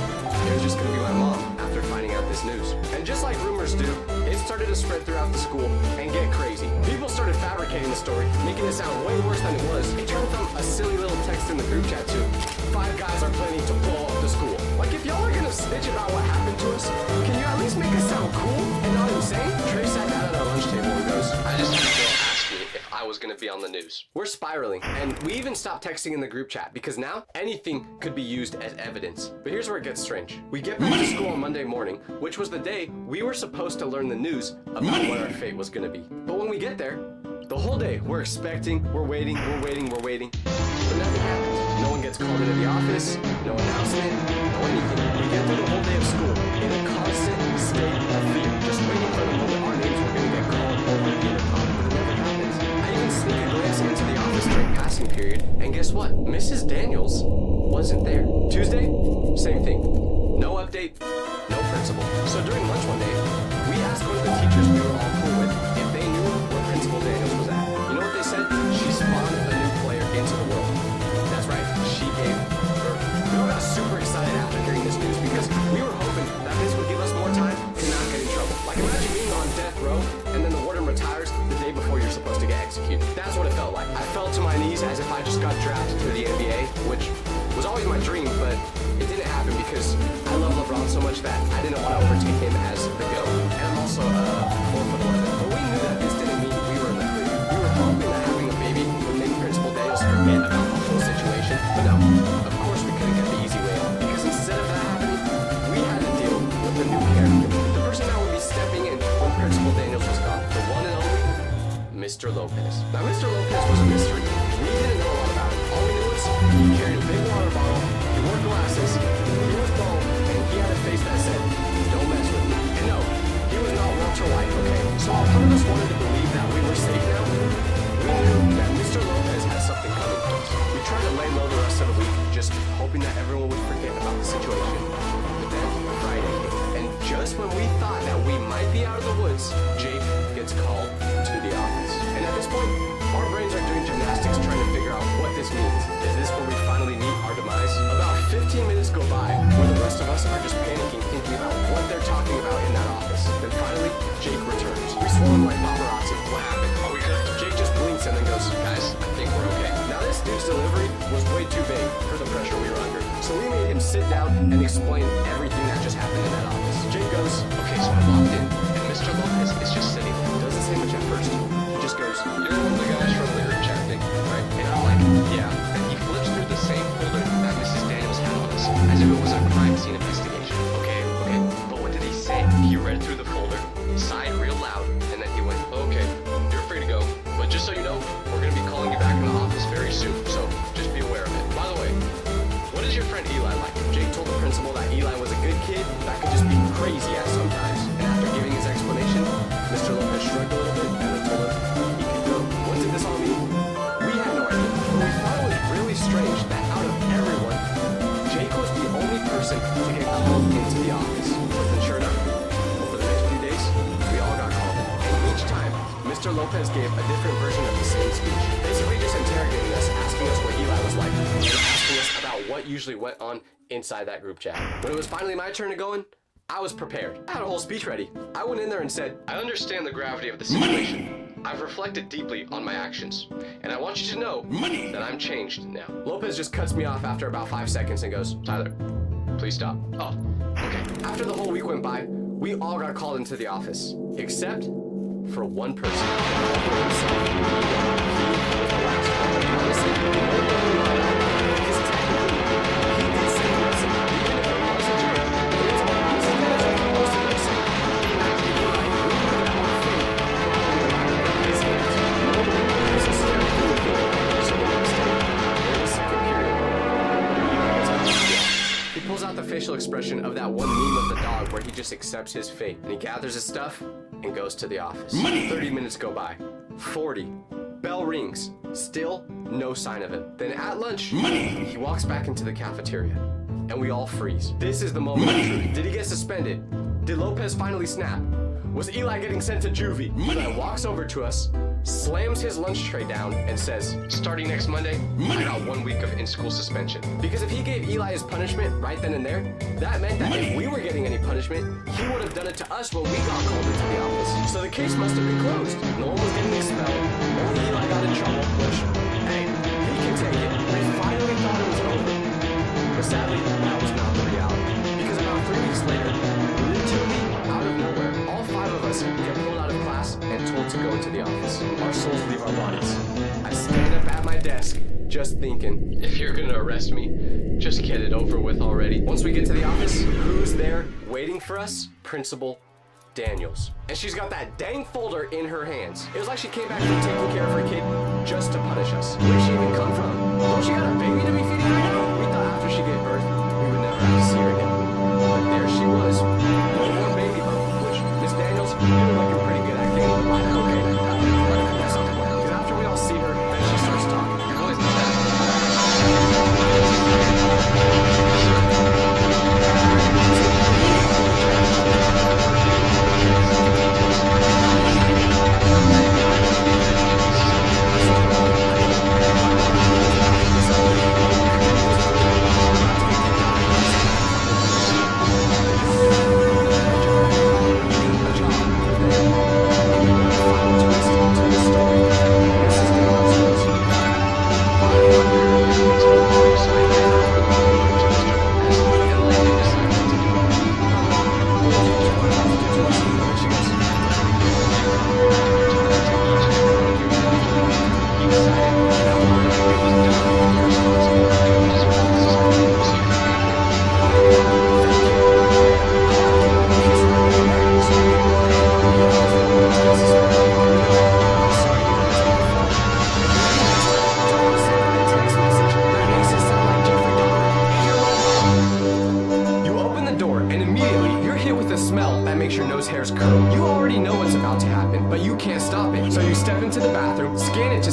it was just gonna be my mom after finding out this news. And just like rumors do, it started to spread throughout the school and get crazy. People started fabricating the story, making it sound way worse than it was. It turned from a silly little text in the group chat to 5 guys are planning to blow up the school. Like, if y'all are gonna snitch about what happened to us, can you at least make it sound cool and not insane? Trey sat down at our lunch table and goes, I just had a girl ask me if I was gonna be on the news. We're spiraling, and we even stopped texting in the group chat because now anything could be used as evidence. But here's where it gets strange. We get back to school on Monday morning, which was the day we were supposed to learn the news about what our fate was gonna be. But when we get there, the whole day we're expecting, we're waiting, but nothing happens. No one gets called into the office, no announcement, no anything. We get through the whole day of school in a constant state of fear, just waiting for the moment our names were gonna get called over the intercom, but it never happens. I even sneak a glance into the office during passing period, and guess what? Mrs. Daniels wasn't there. Tuesday, same thing. No update, no principal. So during lunch one day, we asked one of the teachers we were all cool with if they knew where Principal Daniels was at. You know what they said? She spawned a new player into the world. That's right, she gave birth. We all got super excited after hearing this news because we were life. I fell to my knees as if I just got drafted to the NBA, which was always my dream, but it didn't happen because I love LeBron so much that I didn't want to overtake him as the GOAT. And I'm also 4'11". But we knew that this didn't mean we were in the league. We were hoping that having a baby would make Principal Daniels forget about the whole situation. But no, of course we couldn't get the easy way out, because instead of that happening, we had to deal with the new character. The person that would be stepping in when Principal Daniels was gone. The one and only Mr. Lopez. Now, Mr. Lopez was a mystery. We didn't know a lot about him. All we knew was he carried a big water bottle, he wore glasses, he was bald, and he had a face that said, "Don't mess with me." And no, he was not Walter White, okay? So while part of us wanted to believe that we were safe now, we knew that Mr. Lopez had something coming for us. We tried to lay low the rest of the week, just hoping that everyone would forget about the situation. But then Friday came, and just when we thought that we might be out of the woods, Jake gets called to the office. And at this point, our brains are doing gymnastics trying to figure out what this means. Is this where we finally meet our demise? About 15 minutes go by where the rest of us are just panicking, thinking about what they're talking about in that office. Then finally, Jake returns. We swarm like paparazzi. What happened? Are we good? Jake just blinks and then goes, "Guys, I think we're okay." Now this dude's delivery was way too big for the pressure we were under. So we made him sit down and explain everything that just happened in that office. Jake goes, "Okay, so I walked in and Mr. Lopez is just sitting there." Doesn't say much at first. He just goes, "You're one of the guys from the group chat thing, right?" And I'm like, "Yeah." And he flips through the same folder that Mrs. Daniels had on us, as if it was a crime scene investigation. Okay, but what did he say? He read through the folder, sighed real loud, and then he went, "Okay, you're free to go. But just so you know, we're going to be calling you back in the office very soon, so just be aware of it. By the way, what is your friend Eli like?" Jake told the principal that Eli was a good kid that could just be crazy at sometimes. And after giving his explanation, Mr. Lopez shrugged a little bit and then told him he could go. What did this all mean? We had no idea, but we thought it was really strange that out of everyone, Jake was the only person to get called into the office. And sure enough, over the next few days, we all got called in. And each time, Mr. Lopez gave a different version of the same speech, basically just interrogating us, asking us what Eli was like, and asking us about what usually went on inside that group chat. When it was finally my turn to go in, I was prepared. I had a whole speech ready. I went in there and said, "I understand the gravity of the situation. I've reflected deeply on my actions, and I want you to know that I'm changed now." Lopez just cuts me off after about 5 seconds and goes, "Tyler, please stop." Oh, okay. After the whole week went by, we all got called into the office, except for one person. He pulls out the facial expression of that one meme of the dog where he just accepts his fate, and he gathers his stuff and goes to the office. 30 minutes go by. 40. Bell rings. Still no sign of him. Then at lunch, he walks back into the cafeteria, and we all freeze. This is the moment of truth. Did he get suspended? Did Lopez finally snap? Was Eli getting sent to juvie? Eli walks over to us, slams his lunch tray down, and says, "Starting next Monday, I got 1 week of in-school suspension." Because if he gave Eli his punishment right then and there, that meant that if we were getting any punishment, he would have done it to us when we got called into the office. So the case must have been closed. No one was getting expelled. Only Eli got in trouble, which, hey, he can take it. We finally thought it was over. But sadly, that was not the reality. Because about 3 weeks later, literally out of nowhere, all 5 of us get pulled out of class and told to go into the office. Our souls leave our bodies. I stand up at my desk, just thinking, if you're gonna arrest me, just get it over with already. Once we get to the office, who's there waiting for us? Principal Daniels. And she's got that dang folder in her hands. It was like she came back from taking care of her kid just to punish us. Where did she even come from? Don't she got a baby to be feeding right now? We thought after she gave birth, we would never have to see her again. But there she was, newborn baby bump, which Miss Daniels, you were looking pretty good at getting the line. Okay, that's something. Because after we all see her, then she starts talking. Your voice is that.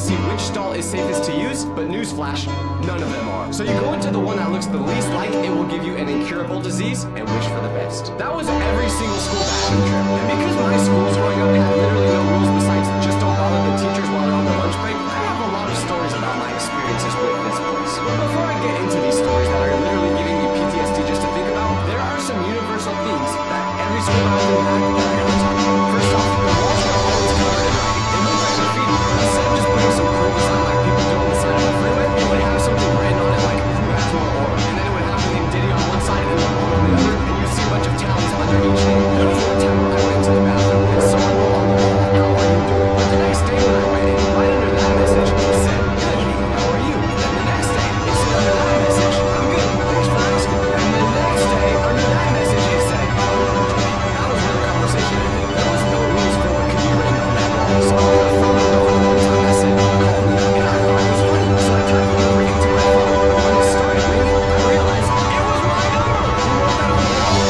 see which stall is safest to use, but newsflash, none of them are. So you go into the one that looks the least like it will give you an incurable disease and wish for the best. That was every single school bathroom trip. And because my schools growing up had literally no rules besides just don't bother the teachers while they're on their lunch break, I have a lot of stories about my experiences with this place. But before I get into these stories that are literally giving me PTSD just to think about, there are some universal themes that every school bathroom had that I gotta touch. First off, the walls were always covered in writing. It looked like graffiti. Instead of just putting some cool design like people do on the side of the freeway, it would have something written on it like, who has more oil? And then it would have the name Diddy on one side and then one on the other, and you'd see a bunch of towns under each name. There was one time I went to the bathroom and someone wrote on the wall, how are you doing? But the next day when I went in, right under that message, it said, good, how are you? And the next day, it said under that message, I'm good, thanks for asking. And the next day, under that message, it said, that was where the conversation ended. There was no rules for what could be written on that wall. So on my phone, the whole time I said, call me, and I thought it was funny, so I typed the number into my phone. And when it started ringing, I realized it was my number. Who wrote that on the wall? I found out.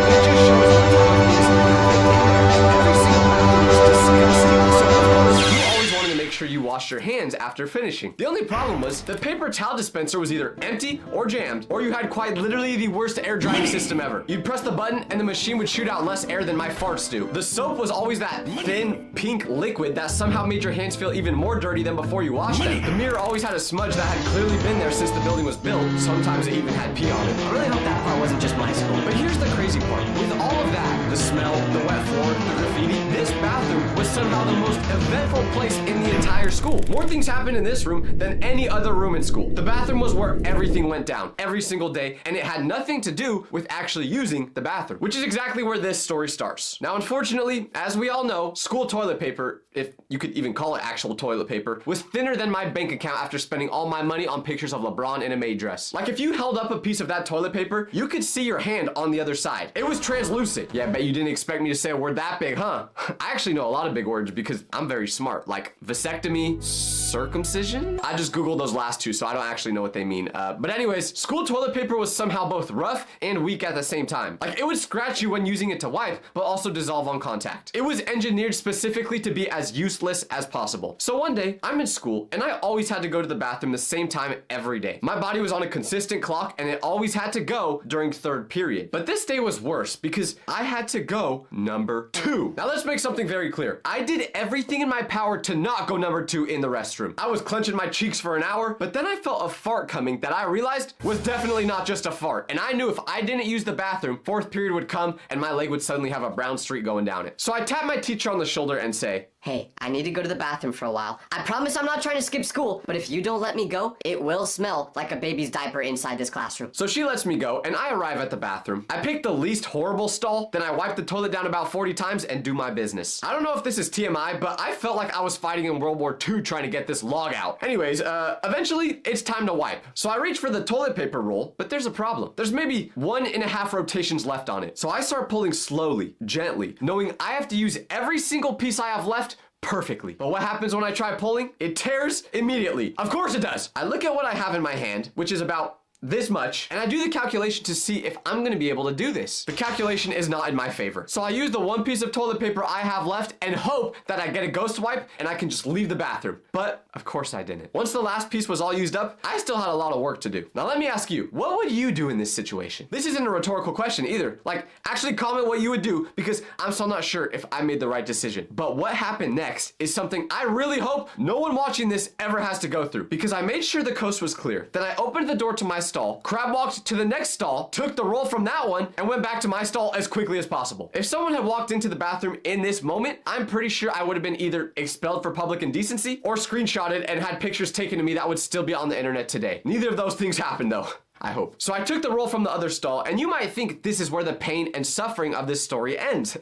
It just shows what type of things that every single bathroom was disgusting. So of course, you always wanted to make sure you washed your hands after finishing. The only problem was the paper towel dispenser was either empty or jammed, or you had quite literally the worst air drying system ever. You'd press the button and the machine would shoot out less air than my farts do. The soap was always that thin pink liquid that somehow made your hands feel even more dirty than before you washed them. The mirror always had a smudge that had clearly been there since the building was built. Sometimes it even had pee on it. I really hope that part wasn't just my school. But here's the crazy part. With all of that, the smell, the wet floor, the graffiti, this bathroom was somehow the most eventful place in the entire school. More things happened in this room than any other room in school. The bathroom was where everything went down every single day, and it had nothing to do with actually using the bathroom, which is exactly where this story starts. Now, unfortunately, as we all know, school toilet paper, if you could even call it actual toilet paper, was thinner than my bank account after spending all my money on pictures of LeBron in a maid dress. Like if you held up a piece of that toilet paper, you could see your hand on the other side. It was translucent. Yeah, bet you didn't expect me to say a word that big, huh? I actually know a lot of big words because I'm very smart, like vasectomy, circumcision? I just Googled those last two, so I don't actually know what they mean. But anyways, school toilet paper was somehow both rough and weak at the same time. Like it would scratch you when using it to wipe, but also dissolve on contact. It was engineered specifically to be as useless as possible. So one day, I'm in school, and I always had to go to the bathroom the same time every day. My body was on a consistent clock, and it always had to go during third period. But this day was worse because I had to go number 2. Now let's make something very clear. I did everything in my power to not go number 2 in the restroom. I was clenching my cheeks for an hour, but then I felt a fart coming that I realized was definitely not just a fart. And I knew if I didn't use the bathroom, fourth period would come and my leg would suddenly have a brown streak going down it. So I tapped my teacher on the shoulder and say, Hey, I need to go to the bathroom for a while. I promise I'm not trying to skip school, but if you don't let me go, it will smell like a baby's diaper inside this classroom. So she lets me go, and I arrive at the bathroom. I pick the least horrible stall, then I wipe the toilet down about 40 times and do my business. I don't know if this is TMI, but I felt like I was fighting in World War II trying to get this log out. Anyways, eventually, it's time to wipe. So I reach for the toilet paper roll, but there's a problem. There's maybe 1.5 rotations left on it. So I start pulling slowly, gently, knowing I have to use every single piece I have left perfectly. But what happens when I try pulling? It tears immediately. Of course it does. I look at what I have in my hand, which is about this much, and I do the calculation to see if I'm gonna be able to do this. The calculation is not in my favor. So I use the one piece of toilet paper I have left and hope that I get a ghost wipe and I can just leave the bathroom. But of course I didn't. Once the last piece was all used up, I still had a lot of work to do. Now let me ask you, what would you do in this situation? This isn't a rhetorical question either. Like, actually comment what you would do because I'm still not sure if I made the right decision. But what happened next is something I really hope no one watching this ever has to go through, because I made sure the coast was clear. Then I opened the door to my stall, crab walked to the next stall, took the roll from that one, and went back to my stall as quickly as possible. If someone had walked into the bathroom in this moment, I'm pretty sure I would have been either expelled for public indecency or screenshotted and had pictures taken of me that would still be on the internet today. Neither of those things happened though. I hope. So I took the roll from the other stall, and you might think this is where the pain and suffering of this story ends.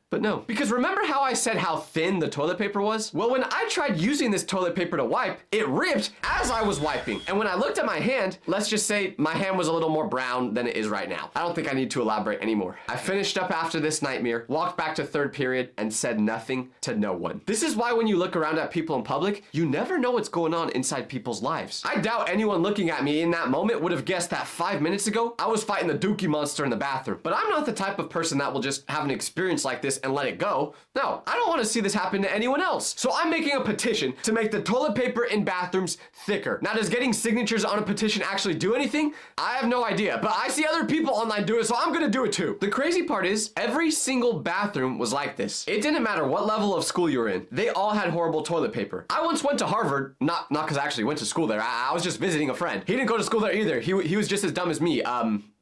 But no, because remember how I said how thin the toilet paper was? Well, when I tried using this toilet paper to wipe, it ripped as I was wiping. And when I looked at my hand, let's just say my hand was a little more brown than it is right now. I don't think I need to elaborate anymore. I finished up after this nightmare, walked back to third period, and said nothing to no one. This is why when you look around at people in public, you never know what's going on inside people's lives. I doubt anyone looking at me in that moment would have guessed that 5 minutes ago, I was fighting the Dookie monster in the bathroom. But I'm not the type of person that will just have an experience like this and let it go. No, I don't want to see this happen to anyone else. So I'm making a petition to make the toilet paper in bathrooms thicker. Now, does getting signatures on a petition actually do anything? I have no idea, but I see other people online do it, so I'm gonna do it too. The crazy part is, every single bathroom was like this. It didn't matter what level of school you were in. They all had horrible toilet paper. I once went to Harvard, not because I actually went to school there. I was just visiting a friend. He didn't go to school there either. He was just as dumb as me.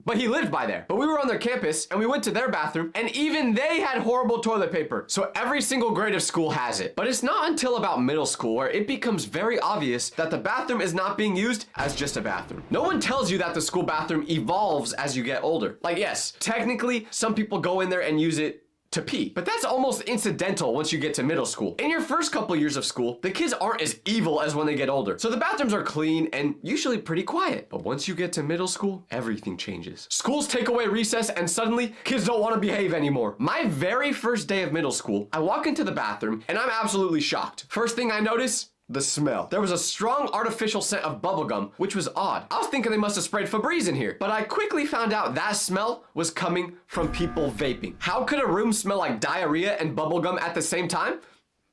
But he lived by there. But we were on their campus and we went to their bathroom and even they had horrible toilet paper. So every single grade of school has it. But it's not until about middle school where it becomes very obvious that the bathroom is not being used as just a bathroom. No one tells you that the school bathroom evolves as you get older. Like, yes, technically some people go in there and use it to pee, but that's almost incidental once you get to middle school. In your first couple years of school, the kids aren't as evil as when they get older. So the bathrooms are clean and usually pretty quiet. But once you get to middle school, everything changes. Schools take away recess and suddenly kids don't want to behave anymore. My very first day of middle school, I walk into the bathroom and I'm absolutely shocked. First thing I notice, the smell. There was a strong artificial scent of bubblegum, which was odd. I was thinking they must have sprayed Febreze in here, but I quickly found out that smell was coming from people vaping. How could a room smell like diarrhea and bubblegum at the same time?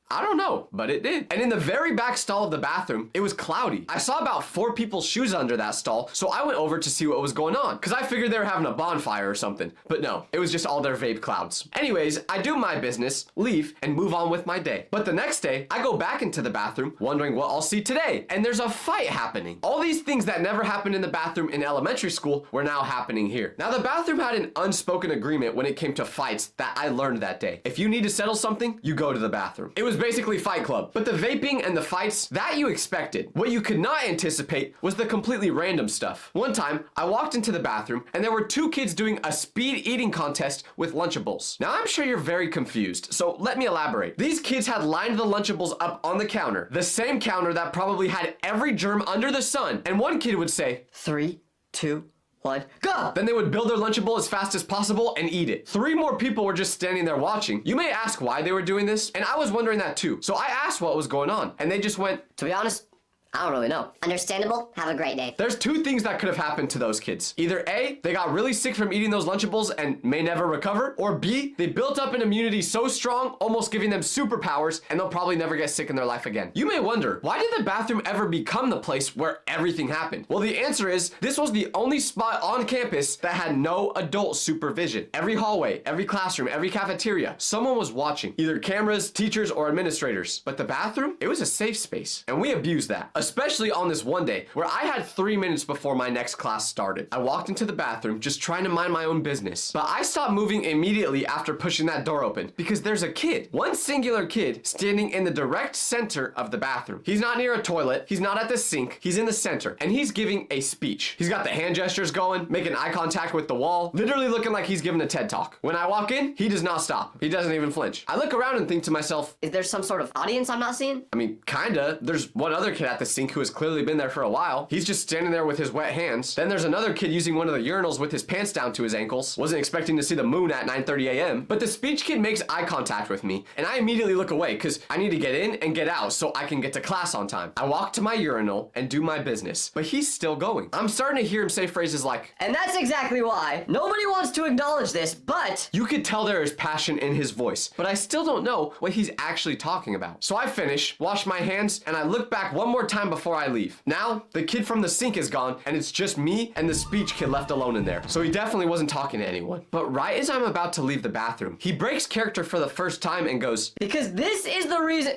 I don't know, but it did. And in the very back stall of the bathroom, it was cloudy. I saw about 4 people's shoes under that stall, so I went over to see what was going on, because I figured they were having a bonfire or something. But no, it was just all their vape clouds. Anyways, I do my business, leave, and move on with my day. But the next day, I go back into the bathroom, wondering what I'll see today, and there's a fight happening. All these things that never happened in the bathroom in elementary school were now happening here. Now, the bathroom had an unspoken agreement when it came to fights that I learned that day. If you need to settle something, you go to the bathroom. It was basically Fight Club. But the vaping and the fights, that you expected. What you could not anticipate was the completely random stuff. One time, I walked into the bathroom and there were 2 kids doing a speed eating contest with Lunchables. Now, I'm sure you're very confused, so let me elaborate. These kids had lined the Lunchables up on the counter, the same counter that probably had every germ under the sun, and one kid would say, 3, 2, 1, go! Then they would build their Lunchable as fast as possible and eat it. 3 more people were just standing there watching. You may ask why they were doing this, and I was wondering that too. So I asked what was going on, and they just went, To be honest, I don't really know. Understandable. Have a great day. There's 2 things that could have happened to those kids. Either A, they got really sick from eating those Lunchables and may never recover, or B, they built up an immunity so strong, almost giving them superpowers, and they'll probably never get sick in their life again. You may wonder, why did the bathroom ever become the place where everything happened? Well, the answer is, this was the only spot on campus that had no adult supervision. Every hallway, every classroom, every cafeteria, someone was watching, either cameras, teachers, or administrators. But the bathroom, it was a safe space, and we abused that. Especially on this one day where I had 3 minutes before my next class started. I walked into the bathroom just trying to mind my own business, but I stopped moving immediately after pushing that door open because there's a kid, one singular kid, standing in the direct center of the bathroom. He's not near a toilet, he's not at the sink, he's in the center, and he's giving a speech. He's got the hand gestures going, making eye contact with the wall, literally looking like he's giving a TED Talk. When I walk in, he does not stop. He doesn't even flinch. I look around and think to myself, Is there some sort of audience I'm not seeing? I mean, kinda. There's one other kid at the sink who has clearly been there for a while. He's just standing there with his wet hands. Then there's another kid using one of the urinals with his pants down to his ankles. Wasn't expecting to see the moon at 9:30 a.m. But the speech kid makes eye contact with me, and I immediately look away because I need to get in and get out so I can get to class on time. I walk to my urinal and do my business, but he's still going. I'm starting to hear him say phrases like, And that's exactly why. Nobody wants to acknowledge this, but you could tell there is passion in his voice, but I still don't know what he's actually talking about. So I finish, wash my hands, and I look back one more time before I leave. Now, the kid from the sink is gone, and it's just me and the speech kid left alone in there. So he definitely wasn't talking to anyone. But right as I'm about to leave the bathroom, he breaks character for the first time and goes, Because this is the reason.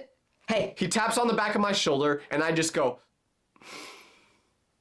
Hey. He taps on the back of my shoulder, and I just go,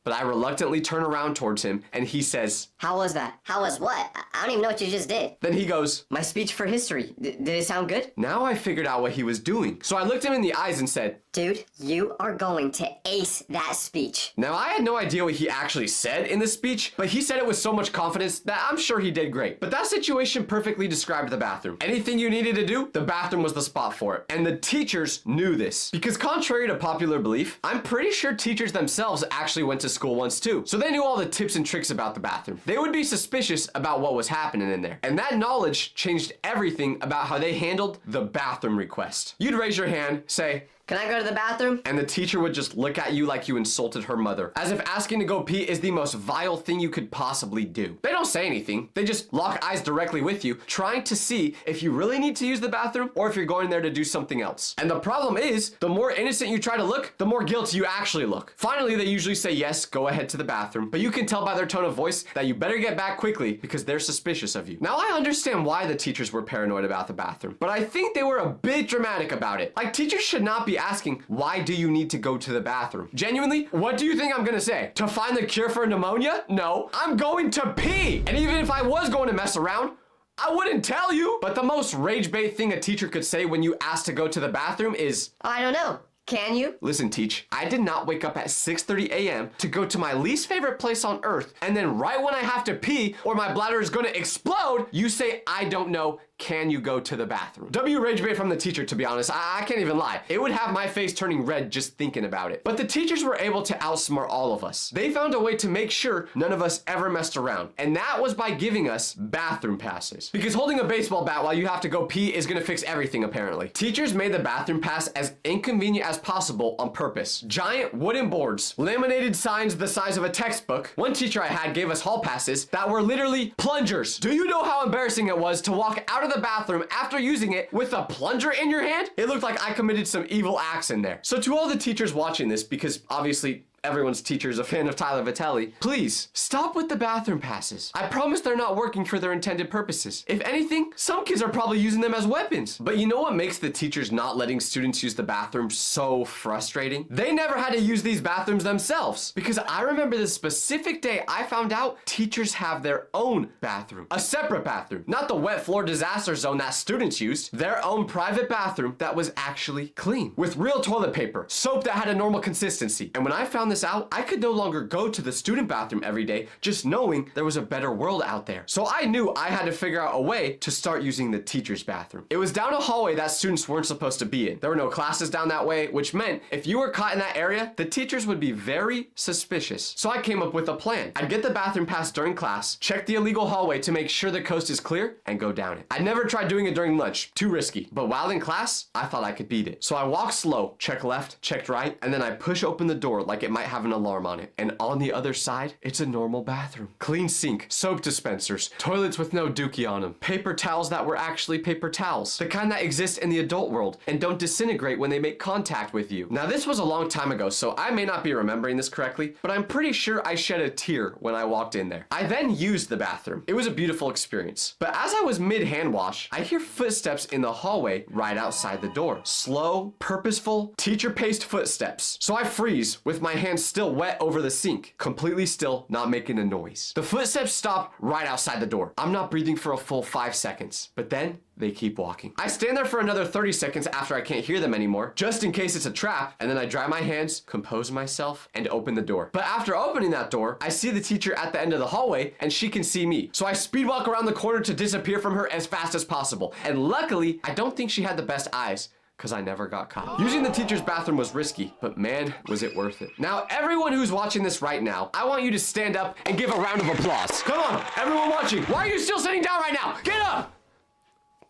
but I reluctantly turn around towards him, and he says, How was that? How was what? I don't even know what you just did. Then he goes, My speech for history. Did it sound good? Now I figured out what he was doing. So I looked him in the eyes and said, Dude, you are going to ace that speech. Now, I had no idea what he actually said in the speech, but he said it with so much confidence that I'm sure he did great. But that situation perfectly described the bathroom. Anything you needed to do, the bathroom was the spot for it. And the teachers knew this. Because contrary to popular belief, I'm pretty sure teachers themselves actually went to school once too. So they knew all the tips and tricks about the bathroom. They would be suspicious about what was happening in there. And that knowledge changed everything about how they handled the bathroom request. You'd raise your hand, say, Can I go to the bathroom? And the teacher would just look at you like you insulted her mother, as if asking to go pee is the most vile thing you could possibly do. They don't say anything. They just lock eyes directly with you, trying to see if you really need to use the bathroom or if you're going there to do something else. And the problem is, the more innocent you try to look, the more guilty you actually look. Finally, they usually say yes, go ahead to the bathroom, but you can tell by their tone of voice that you better get back quickly because they're suspicious of you. Now, I understand why the teachers were paranoid about the bathroom, but I think they were a bit dramatic about it. Like, teachers should not be asking, why do you need to go to the bathroom? Genuinely, what do you think I'm gonna say? To find the cure for pneumonia? No, I'm going to pee. And even if I was going to mess around, I wouldn't tell you. But the most rage bait thing a teacher could say when you ask to go to the bathroom is, I don't know. Can you? Listen, teach, I did not wake up at 6:30 a.m. to go to my least favorite place on earth, and then right when I have to pee or my bladder is gonna explode, you say, I don't know, can you go to the bathroom? W rage bait from the teacher, to be honest. I can't even lie. It would have my face turning red just thinking about it. But the teachers were able to outsmart all of us. They found a way to make sure none of us ever messed around, and that was by giving us bathroom passes. Because holding a baseball bat while you have to go pee is gonna fix everything, apparently. Teachers made the bathroom pass as inconvenient as possible on purpose. Giant wooden boards, laminated signs the size of a textbook. One teacher I had gave us hall passes that were literally plungers. Do you know how embarrassing it was to walk out of the bathroom after using it with a plunger in your hand? It looked like I committed some evil acts in there. So to all the teachers watching this, because obviously everyone's teacher is a fan of Tyler Vitelli, please stop with the bathroom passes. I promise they're not working for their intended purposes. If anything, some kids are probably using them as weapons. But you know what makes the teachers not letting students use the bathroom so frustrating? They never had to use these bathrooms themselves. Because I remember the specific day I found out teachers have their own bathroom. A separate bathroom. Not the wet floor disaster zone that students used. Their own private bathroom that was actually clean. With real toilet paper, soap that had a normal consistency. And when I found this out, I could no longer go to the student bathroom every day just knowing there was a better world out there. So I knew I had to figure out a way to start using the teacher's bathroom. It was down a hallway that students weren't supposed to be in. There were no classes down that way, which meant if you were caught in that area, the teachers would be very suspicious. So I came up with a plan. I'd get the bathroom pass during class, check the illegal hallway to make sure the coast is clear, and go down it. I'd never tried doing it during lunch, too risky. But while in class, I thought I could beat it. So I walked slow, check left, checked right, and then I push open the door like it might have an alarm on it. And on the other side, it's a normal bathroom. Clean sink, soap dispensers, toilets with no dookie on them, paper towels that were actually paper towels, the kind that exist in the adult world and don't disintegrate when they make contact with you. Now this was a long time ago, so I may not be remembering this correctly, but I'm pretty sure I shed a tear when I walked in there. I then used the bathroom. It was a beautiful experience. But as I was mid hand wash, I hear footsteps in the hallway right outside the door. Slow, purposeful, teacher-paced footsteps. So I freeze with my hands still wet over the sink, completely still, not making a noise. The footsteps stop right outside the door. I'm not breathing for a full 5 seconds, but then they keep walking. I stand there for another 30 seconds after I can't hear them anymore, just in case it's a trap, and then I dry my hands, compose myself, and open the door. But after opening that door, I see the teacher at the end of the hallway, and she can see me. So I speed walk around the corner to disappear from her as fast as possible. And luckily, I don't think she had the best eyes, because I never got caught. Using the teacher's bathroom was risky, but man, was it worth it. Now, everyone who's watching this right now, I want you to stand up and give a round of applause. Come on, everyone watching. Why are you still sitting down right now? Get up!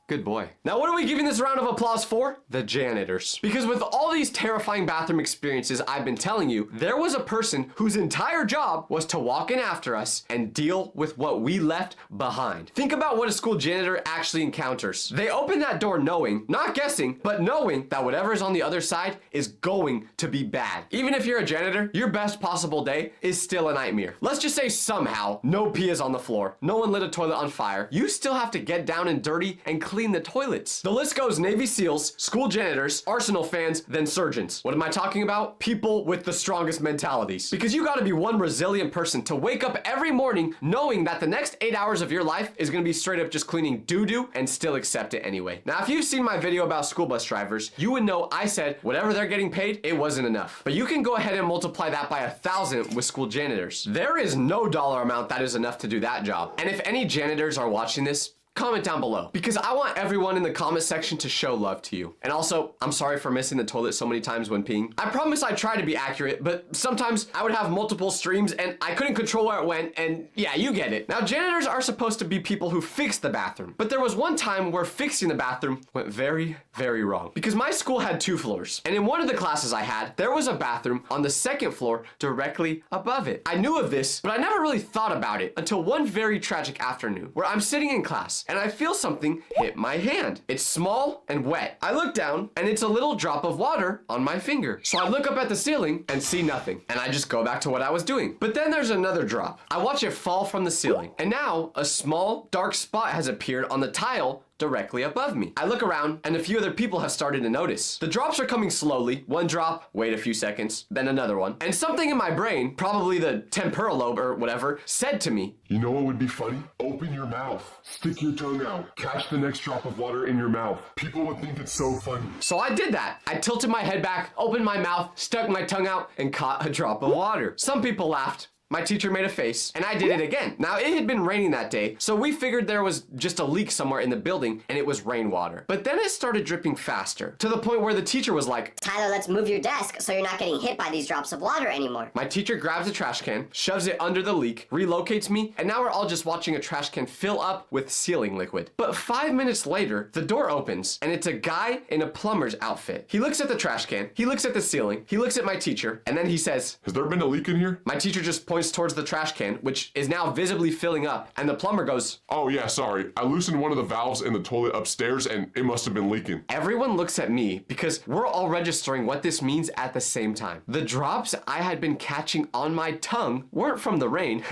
Good boy. Now, what are we giving this round of applause for? The janitors. Because with all these terrifying bathroom experiences I've been telling you, there was a person whose entire job was to walk in after us and deal with what we left behind. Think about what a school janitor actually encounters. They open that door knowing, not guessing, but knowing that whatever is on the other side is going to be bad. Even if you're a janitor, your best possible day is still a nightmare. Let's just say somehow no pee is on the floor, no one lit a toilet on fire. You still have to get down and dirty and clean the toilets. The list goes Navy SEALs, school janitors, Arsenal fans, then surgeons. What am I talking about? People with the strongest mentalities. Because you gotta be one resilient person to wake up every morning knowing that the next 8 hours of your life is gonna be straight up just cleaning doo-doo and still accept it anyway. Now, if you've seen my video about school bus drivers, you would know I said whatever they're getting paid, it wasn't enough. But you can go ahead and multiply that by 1,000 with school janitors. There is no dollar amount that is enough to do that job. And if any janitors are watching this, comment down below because I want everyone in the comment section to show love to you. And also, I'm sorry for missing the toilet so many times when peeing. I promise I try to be accurate, but sometimes I would have multiple streams and I couldn't control where it went, and yeah, you get it. Now, janitors are supposed to be people who fix the bathroom, but there was one time where fixing the bathroom went very, very wrong because my school had 2 floors, and in one of the classes I had, there was a bathroom on the 2nd floor directly above it. I knew of this, but I never really thought about it until one very tragic afternoon where I'm sitting in class and I feel something hit my hand. It's small and wet. I look down and it's a little drop of water on my finger. So I look up at the ceiling and see nothing, and I just go back to what I was doing. But then there's another drop. I watch it fall from the ceiling, and now a small dark spot has appeared on the tile directly above me. I look around and a few other people have started to notice. The drops are coming slowly. One drop, wait a few seconds, then another one. And something in my brain, probably the temporal lobe or whatever, said to me, "You know what would be funny? Open your mouth. Stick your tongue out. Catch the next drop of water in your mouth. People would think it's so funny." So I did that. I tilted my head back, opened my mouth, stuck my tongue out, and caught a drop of water. Some people laughed. My teacher made a face, and I did it again. Now, it had been raining that day, so we figured there was just a leak somewhere in the building, and it was rainwater. But then it started dripping faster, to the point where the teacher was like, "Tyler, let's move your desk so you're not getting hit by these drops of water anymore." My teacher grabs a trash can, shoves it under the leak, relocates me, and now we're all just watching a trash can fill up with sealing liquid. But 5 minutes later, the door opens, and it's a guy in a plumber's outfit. He looks at the trash can, he looks at the ceiling, he looks at my teacher, and then he says, "Has there been a leak in here?" My teacher just points towards the trash can, which is now visibly filling up, and the plumber goes, "Oh yeah, sorry. I loosened one of the valves in the toilet upstairs and it must have been leaking." Everyone looks at me because we're all registering what this means at the same time. The drops I had been catching on my tongue weren't from the rain.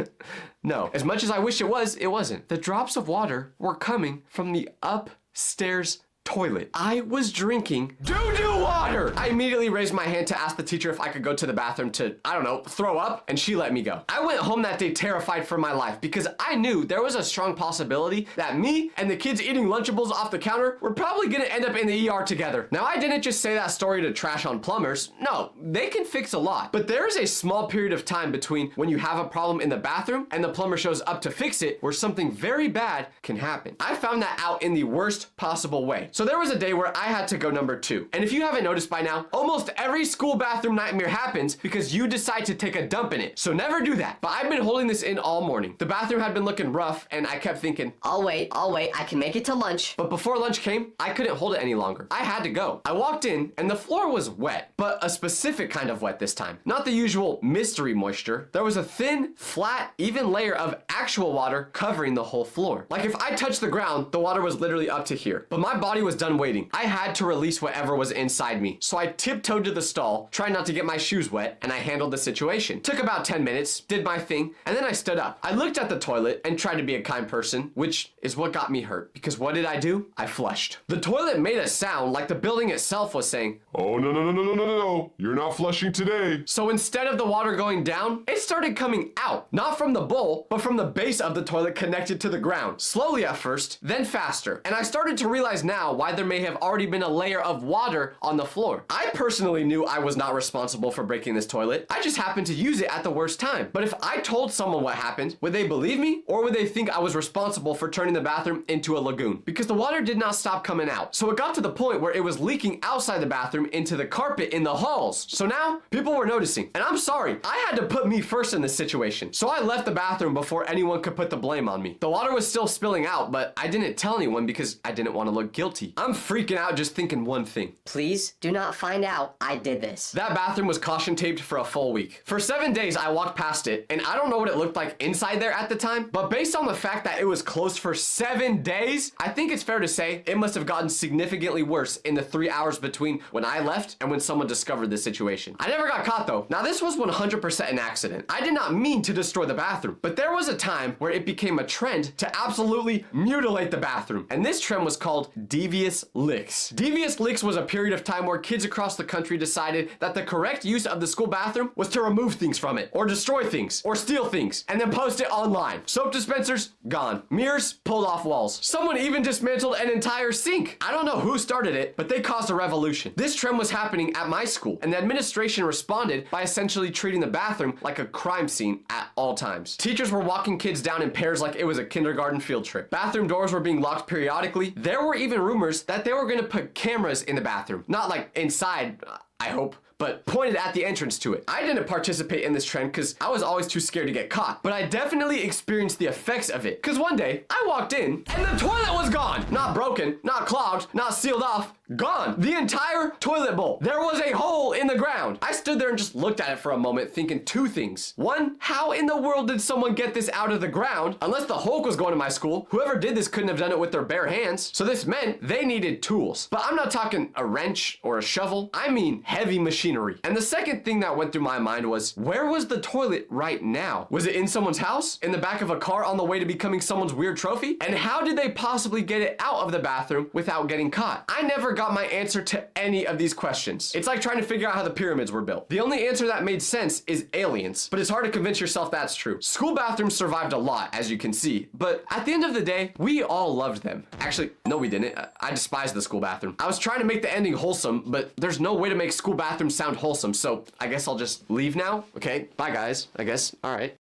No, as much as I wish it was, it wasn't. The drops of water were coming from the upstairs toilet. I was drinking doo-doo water. I immediately raised my hand to ask the teacher if I could go to the bathroom to, I don't know, throw up, and she let me go. I went home that day terrified for my life because I knew there was a strong possibility that me and the kids eating Lunchables off the counter were probably gonna end up in the ER together. Now, I didn't just say that story to trash on plumbers. No, they can fix a lot. But there is a small period of time between when you have a problem in the bathroom and the plumber shows up to fix it where something very bad can happen. I found that out in the worst possible way. So there was a day where I had to go number 2. And if you haven't noticed by now, almost every school bathroom nightmare happens because you decide to take a dump in it. So never do that. But I've been holding this in all morning. The bathroom had been looking rough and I kept thinking, I'll wait, I can make it to lunch. But before lunch came, I couldn't hold it any longer. I had to go. I walked in and the floor was wet, but a specific kind of wet this time. Not the usual mystery moisture. There was a thin, flat, even layer of actual water covering the whole floor. Like if I touched the ground, the water was literally up to here. But my body was done waiting. I had to release whatever was inside me. So I tiptoed to the stall, trying not to get my shoes wet, and I handled the situation. Took about 10 minutes, did my thing, and then I stood up. I looked at the toilet and tried to be a kind person, which is what got me hurt. Because what did I do? I flushed. The toilet made a sound like the building itself was saying, "Oh, no, no, no, no, no, no, no. You're not flushing today." So instead of the water going down, it started coming out. Not from the bowl, but from the base of the toilet connected to the ground. Slowly at first, then faster. And I started to realize now why there may have already been a layer of water on the floor. I personally knew I was not responsible for breaking this toilet. I just happened to use it at the worst time. But if I told someone what happened, would they believe me? Or would they think I was responsible for turning the bathroom into a lagoon? Because the water did not stop coming out. So it got to the point where it was leaking outside the bathroom into the carpet in the halls. So now people were noticing. And I'm sorry, I had to put me first in this situation. So I left the bathroom before anyone could put the blame on me. The water was still spilling out, but I didn't tell anyone because I didn't want to look guilty. I'm freaking out just thinking one thing. Please do not find out I did this. That bathroom was caution taped for a full week. For 7 days, I walked past it, and I don't know what it looked like inside there at the time, but based on the fact that it was closed for 7 days, I think it's fair to say it must have gotten significantly worse in the 3 hours between when I left and when someone discovered the situation. I never got caught though. Now this was 100% an accident. I did not mean to destroy the bathroom, but there was a time where it became a trend to absolutely mutilate the bathroom, and this trend was called DV Devious Licks. Devious Licks was a period of time where kids across the country decided that the correct use of the school bathroom was to remove things from it, or destroy things, or steal things, and then post it online. Soap dispensers, gone. Mirrors, pulled off walls. Someone even dismantled an entire sink. I don't know who started it, but they caused a revolution. This trend was happening at my school, and the administration responded by essentially treating the bathroom like a crime scene at all times. Teachers were walking kids down in pairs like it was a kindergarten field trip. Bathroom doors were being locked periodically. There were even rumors that they were going to put cameras in the bathroom. Not like inside, I hope, but pointed at the entrance to it. I didn't participate in this trend because I was always too scared to get caught, but I definitely experienced the effects of it. Because one day, I walked in and the toilet was gone. Not broken, not clogged, not sealed off, gone. The entire toilet bowl. There was a hole in the ground. I stood there and just looked at it for a moment thinking two things. One, how in the world did someone get this out of the ground? Unless the Hulk was going to my school, whoever did this couldn't have done it with their bare hands. So this meant they needed tools. But I'm not talking a wrench or a shovel. I mean heavy machinery. And the second thing that went through my mind was, where was the toilet right now? Was it in someone's house? In the back of a car on the way to becoming someone's weird trophy? And how did they possibly get it out of the bathroom without getting caught? I never got my answer to any of these questions. It's like trying to figure out how the pyramids were built. The only answer that made sense is aliens, but it's hard to convince yourself that's true. School bathrooms survived a lot, as you can see, but at the end of the day, we all loved them. Actually, no, we didn't. I despised the school bathroom. I was trying to make the ending wholesome, but there's no way to make school bathrooms sound wholesome, so I guess I'll just leave now. Okay, bye guys, I guess. All right.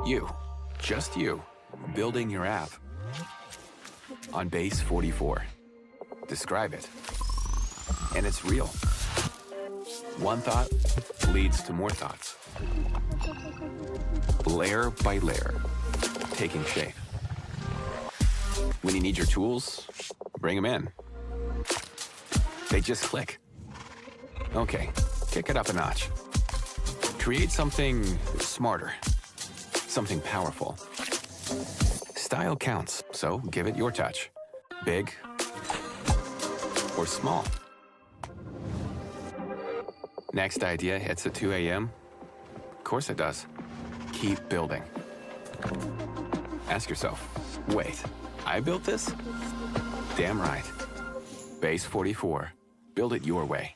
You, just you, building your app on Base 44. Describe it. And it's real. One thought leads to more thoughts. Layer by layer, taking shape. When you need your tools, bring them in. They just click. Okay, kick it up a notch. Create something smarter, something powerful. Style counts, so give it your touch. Big or small. Next idea hits at 2 a.m. Of course it does. Keep building. Ask yourself, wait, I built this? Damn right. Base 44. Build it your way.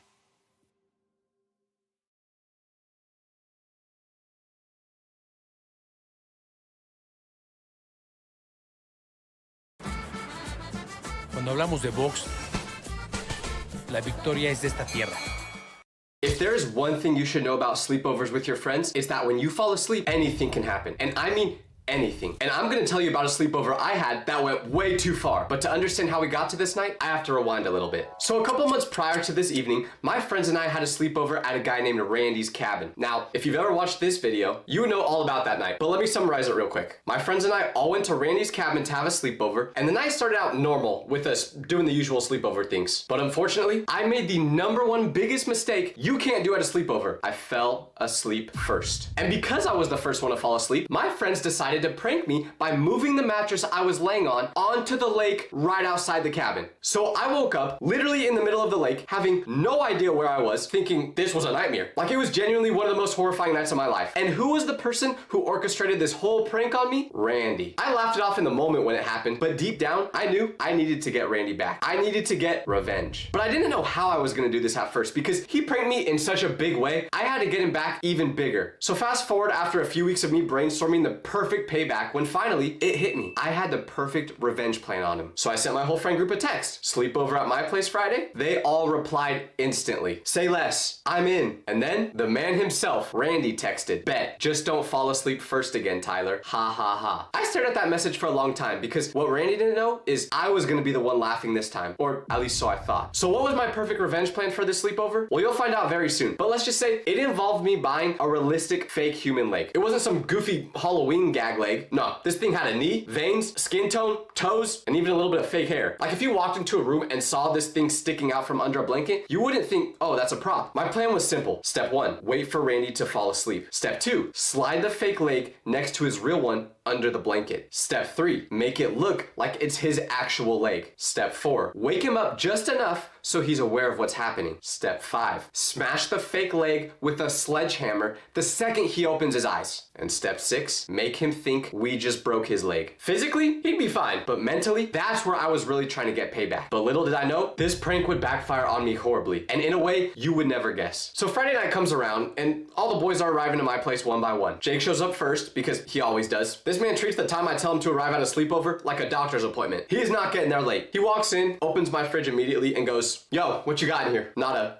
Cuando hablamos de box, la victoria es de esta tierra. If there is one thing you should know about sleepovers with your friends, it's that when you fall asleep, anything can happen. And I mean anything. And I'm gonna tell you about a sleepover I had that went way too far. But to understand how we got to this night, I have to rewind a little bit. So a couple months prior to this evening, my friends and I had a sleepover at a guy named Randy's cabin. Now, if you've ever watched this video, you would know all about that night. But let me summarize it real quick. My friends and I all went to Randy's cabin to have a sleepover, and the night started out normal with us doing the usual sleepover things. But unfortunately, I made the #1 biggest mistake you can't do at a sleepover. I fell asleep first. And because I was the first one to fall asleep, my friends decided to prank me by moving the mattress I was laying on onto the lake right outside the cabin. So I woke up literally in the middle of the lake, having no idea where I was, thinking this was a nightmare. Like it was genuinely one of the most horrifying nights of my life. And who was the person who orchestrated this whole prank on me? Randy. I laughed it off in the moment when it happened, but deep down, I knew I needed to get Randy back. I needed to get revenge. But I didn't know how I was gonna do this at first because he pranked me in such a big way, I had to get him back even bigger. So fast forward after a few weeks of me brainstorming the perfect payback, when finally it hit me. I had the perfect revenge plan on him. So I sent my whole friend group a text. Sleepover at my place Friday? They all replied instantly. Say less. I'm in. And then the man himself, Randy, texted, bet. Just don't fall asleep first again, Tyler. Ha ha ha. I stared at that message for a long time because what Randy didn't know is I was gonna be the one laughing this time. Or at least so I thought. So what was my perfect revenge plan for this sleepover? Well, you'll find out very soon. But let's just say it involved me buying a realistic fake human leg. It wasn't some goofy Halloween gag leg. No, this thing had a knee, veins, skin tone, toes, and even a little bit of fake hair. Like if you walked into a room and saw this thing sticking out from under a blanket, you wouldn't think, oh, that's a prop. My plan was simple. Step 1, wait for Randy to fall asleep. Step 2, slide the fake leg next to his real one under the blanket. Step 3, make it look like it's his actual leg. Step 4, wake him up just enough so he's aware of what's happening. Step 5, smash the fake leg with a sledgehammer the second he opens his eyes. And step 6, make him think we just broke his leg. Physically, he'd be fine, but mentally, that's where I was really trying to get payback. But little did I know, this prank would backfire on me horribly, and in a way you would never guess. So Friday night comes around, and all the boys are arriving to my place one by one. Jake shows up first, because he always does. This man treats the time I tell him to arrive at a sleepover like a doctor's appointment. He is not getting there late. He walks in, opens my fridge immediately, and goes, "Yo, what you got in here?" Not a...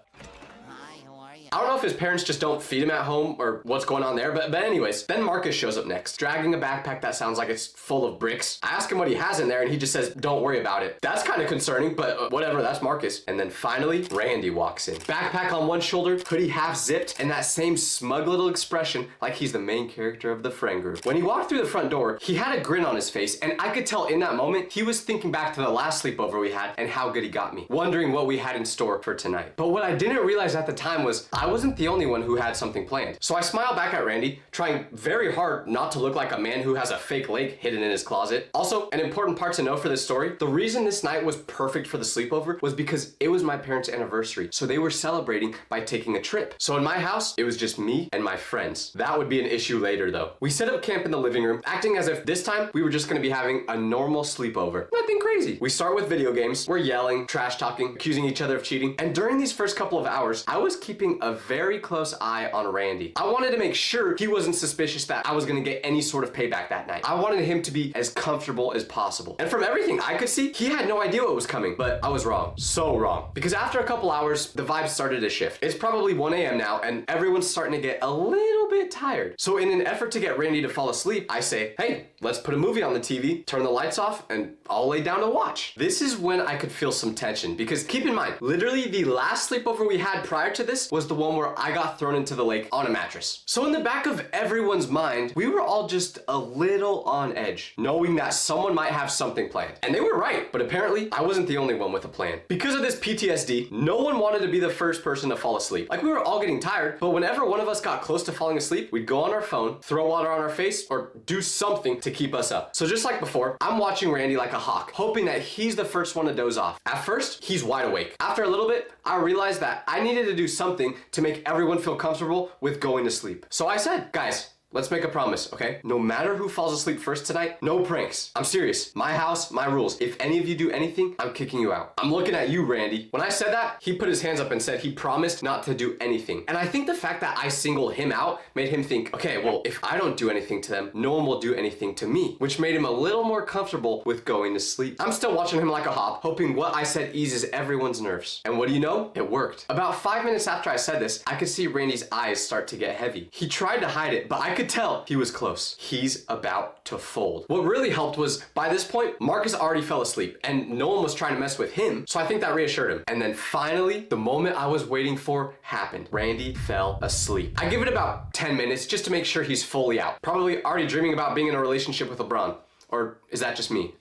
I don't know if his parents just don't feed him at home or what's going on there, but anyways, then Marcus shows up next, dragging a backpack that sounds like it's full of bricks. I ask him what he has in there and he just says, "Don't worry about it." That's kind of concerning, but whatever, that's Marcus. And then finally, Randy walks in. Backpack on one shoulder, hoodie half zipped, and that same smug little expression like he's the main character of the friend group. When he walked through the front door, he had a grin on his face, and I could tell in that moment, he was thinking back to the last sleepover we had and how good he got me, wondering what we had in store for tonight. But what I didn't realize at the time was I wasn't the only one who had something planned. So I smile back at Randy, trying very hard not to look like a man who has a fake leg hidden in his closet. Also, an important part to know for this story, the reason this night was perfect for the sleepover was because it was my parents' anniversary. So they were celebrating by taking a trip. So in my house, it was just me and my friends. That would be an issue later though. We set up camp in the living room, acting as if this time we were just gonna be having a normal sleepover. Nothing crazy. We start with video games. We're yelling, trash talking, accusing each other of cheating. And during these first couple of hours, I was keeping a very close eye on Randy. I wanted to make sure he wasn't suspicious that I was gonna get any sort of payback that night. I wanted him to be as comfortable as possible. And from everything I could see, he had no idea what was coming, but I was wrong. So wrong. Because after a couple hours, the vibes started to shift. It's probably 1 a.m. now, and everyone's starting to get a little bit tired. So in an effort to get Randy to fall asleep, I say, "Hey, let's put a movie on the TV, turn the lights off, and I'll lay down to watch." This is when I could feel some tension, because keep in mind, literally the last sleepover we had prior to this was the one where I got thrown into the lake on a mattress. So in the back of everyone's mind, we were all just a little on edge, knowing that someone might have something planned. And they were right, but apparently I wasn't the only one with a plan. Because of this PTSD, no one wanted to be the first person to fall asleep. Like, we were all getting tired, but whenever one of us got close to falling asleep, we'd go on our phone, throw water on our face, or do something to keep us up. So just like before, I'm watching Randy like a hawk, hoping that he's the first one to doze off. At first, he's wide awake. After a little bit, I realized that I needed to do something to make everyone feel comfortable with going to sleep. So I said, "Guys, let's make a promise, okay? No matter who falls asleep first tonight, no pranks. I'm serious. My house, my rules. If any of you do anything, I'm kicking you out." I'm looking at you, Randy. When I said that, he put his hands up and said he promised not to do anything. And I think the fact that I singled him out made him think, okay, well, if I don't do anything to them, no one will do anything to me, which made him a little more comfortable with going to sleep. I'm still watching him like a hawk, hoping what I said eases everyone's nerves. And what do you know? It worked. About 5 minutes after I said this, I could see Randy's eyes start to get heavy. He tried to hide it, but I could tell he was close. He's about to fold. What really helped was, by this point, Marcus already fell asleep and no one was trying to mess with him, so I think that reassured him. And then finally, the moment I was waiting for happened. Randy fell asleep. I give it about 10 minutes just to make sure he's fully out. Probably already dreaming about being in a relationship with LeBron. Or is that just me?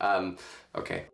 Okay.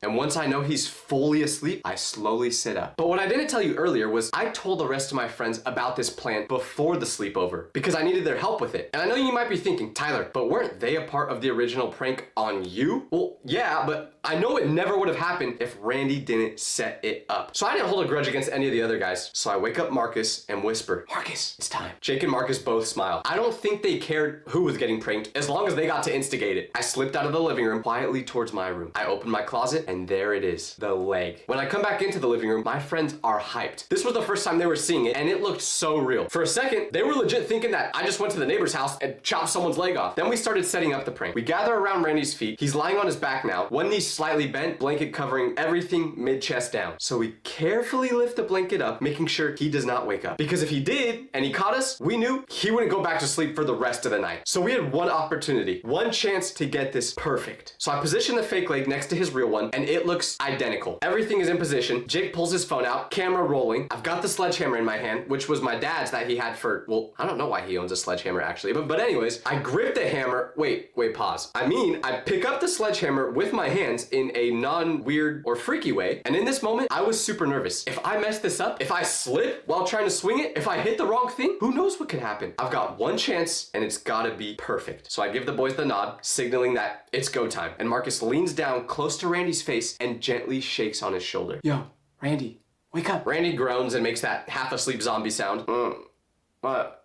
And once I know he's fully asleep, I slowly sit up. But what I didn't tell you earlier was I told the rest of my friends about this plan before the sleepover because I needed their help with it. And I know you might be thinking, "Tyler, but weren't they a part of the original prank on you?" Well, yeah, but I know it never would have happened if Randy didn't set it up. So I didn't hold a grudge against any of the other guys. So I wake up Marcus and whisper, "Marcus, it's time." Jake and Marcus both smile. I don't think they cared who was getting pranked as long as they got to instigate it. I slipped out of the living room quietly towards my room. I opened my closet and there it is, the leg. When I come back into the living room, my friends are hyped. This was the first time they were seeing it and it looked so real. For a second, they were legit thinking that I just went to the neighbor's house and chopped someone's leg off. Then we started setting up the prank. We gather around Randy's feet. He's lying on his back now, one knee slightly bent, blanket covering everything mid-chest down. So we carefully lift the blanket up, making sure he does not wake up. Because if he did, and he caught us, we knew he wouldn't go back to sleep for the rest of the night. So we had one opportunity, one chance to get this perfect. So I position the fake leg next to his real one, and it looks identical. Everything is in position. Jake pulls his phone out, camera rolling. I've got the sledgehammer in my hand, which was my dad's that he had for, well, I don't know why he owns a sledgehammer actually, but anyways, I grip the hammer. Wait, pause. I pick up the sledgehammer with my hands in a non-weird or freaky way, and in this moment, I was super nervous. If I mess this up, if I slip while trying to swing it, if I hit the wrong thing, who knows what could happen? I've got one chance, and it's gotta be perfect. So I give the boys the nod, signaling that it's go time, and Marcus leans down close to Randy's face and gently shakes on his shoulder. "Yo, Randy, wake up. Randy groans and makes that half-asleep zombie sound. What?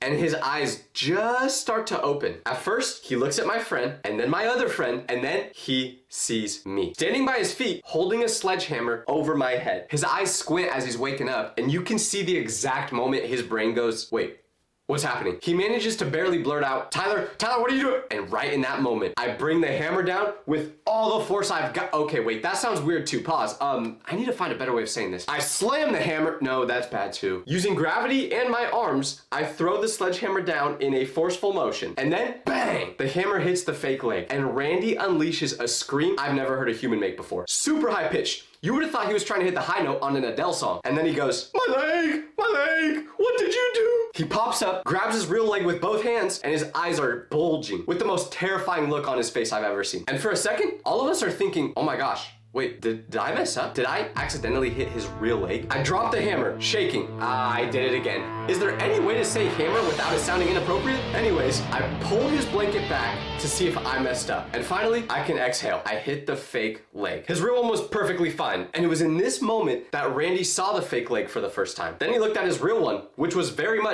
And his eyes just start to open. At first, he looks at my friend, and then my other friend, and then he sees me. Standing by his feet, holding a sledgehammer over my head. His eyes squint as he's waking up, and you can see the exact moment his brain goes, wait, what's happening? He manages to barely blurt out, Tyler, what are you doing? And right in that moment, I bring the hammer down with all the force I've got. Okay, wait, that sounds weird too. Pause. I need to find a better way of saying this. I slam the hammer. No, that's bad too. Using gravity and my arms, I throw the sledgehammer down in a forceful motion. And then, bang! The hammer hits the fake leg. And Randy unleashes a scream I've never heard a human make before. Super high pitched. You would have thought he was trying to hit the high note on an Adele song. And then he goes, my leg, what did you do? He pops up, grabs his real leg with both hands, and his eyes are bulging with the most terrifying look on his face I've ever seen. And for a second, all of us are thinking, oh my gosh, wait, did I mess up? Did I accidentally hit his real leg? I dropped the hammer, shaking. I did it again. Is there any way to say hammer without it sounding inappropriate? Anyways, I pulled his blanket back to see if I messed up. And finally, I can exhale. I hit the fake leg. His real one was perfectly fine. And it was in this moment that Randy saw the fake leg for the first time. Then he looked at his real one, which was very much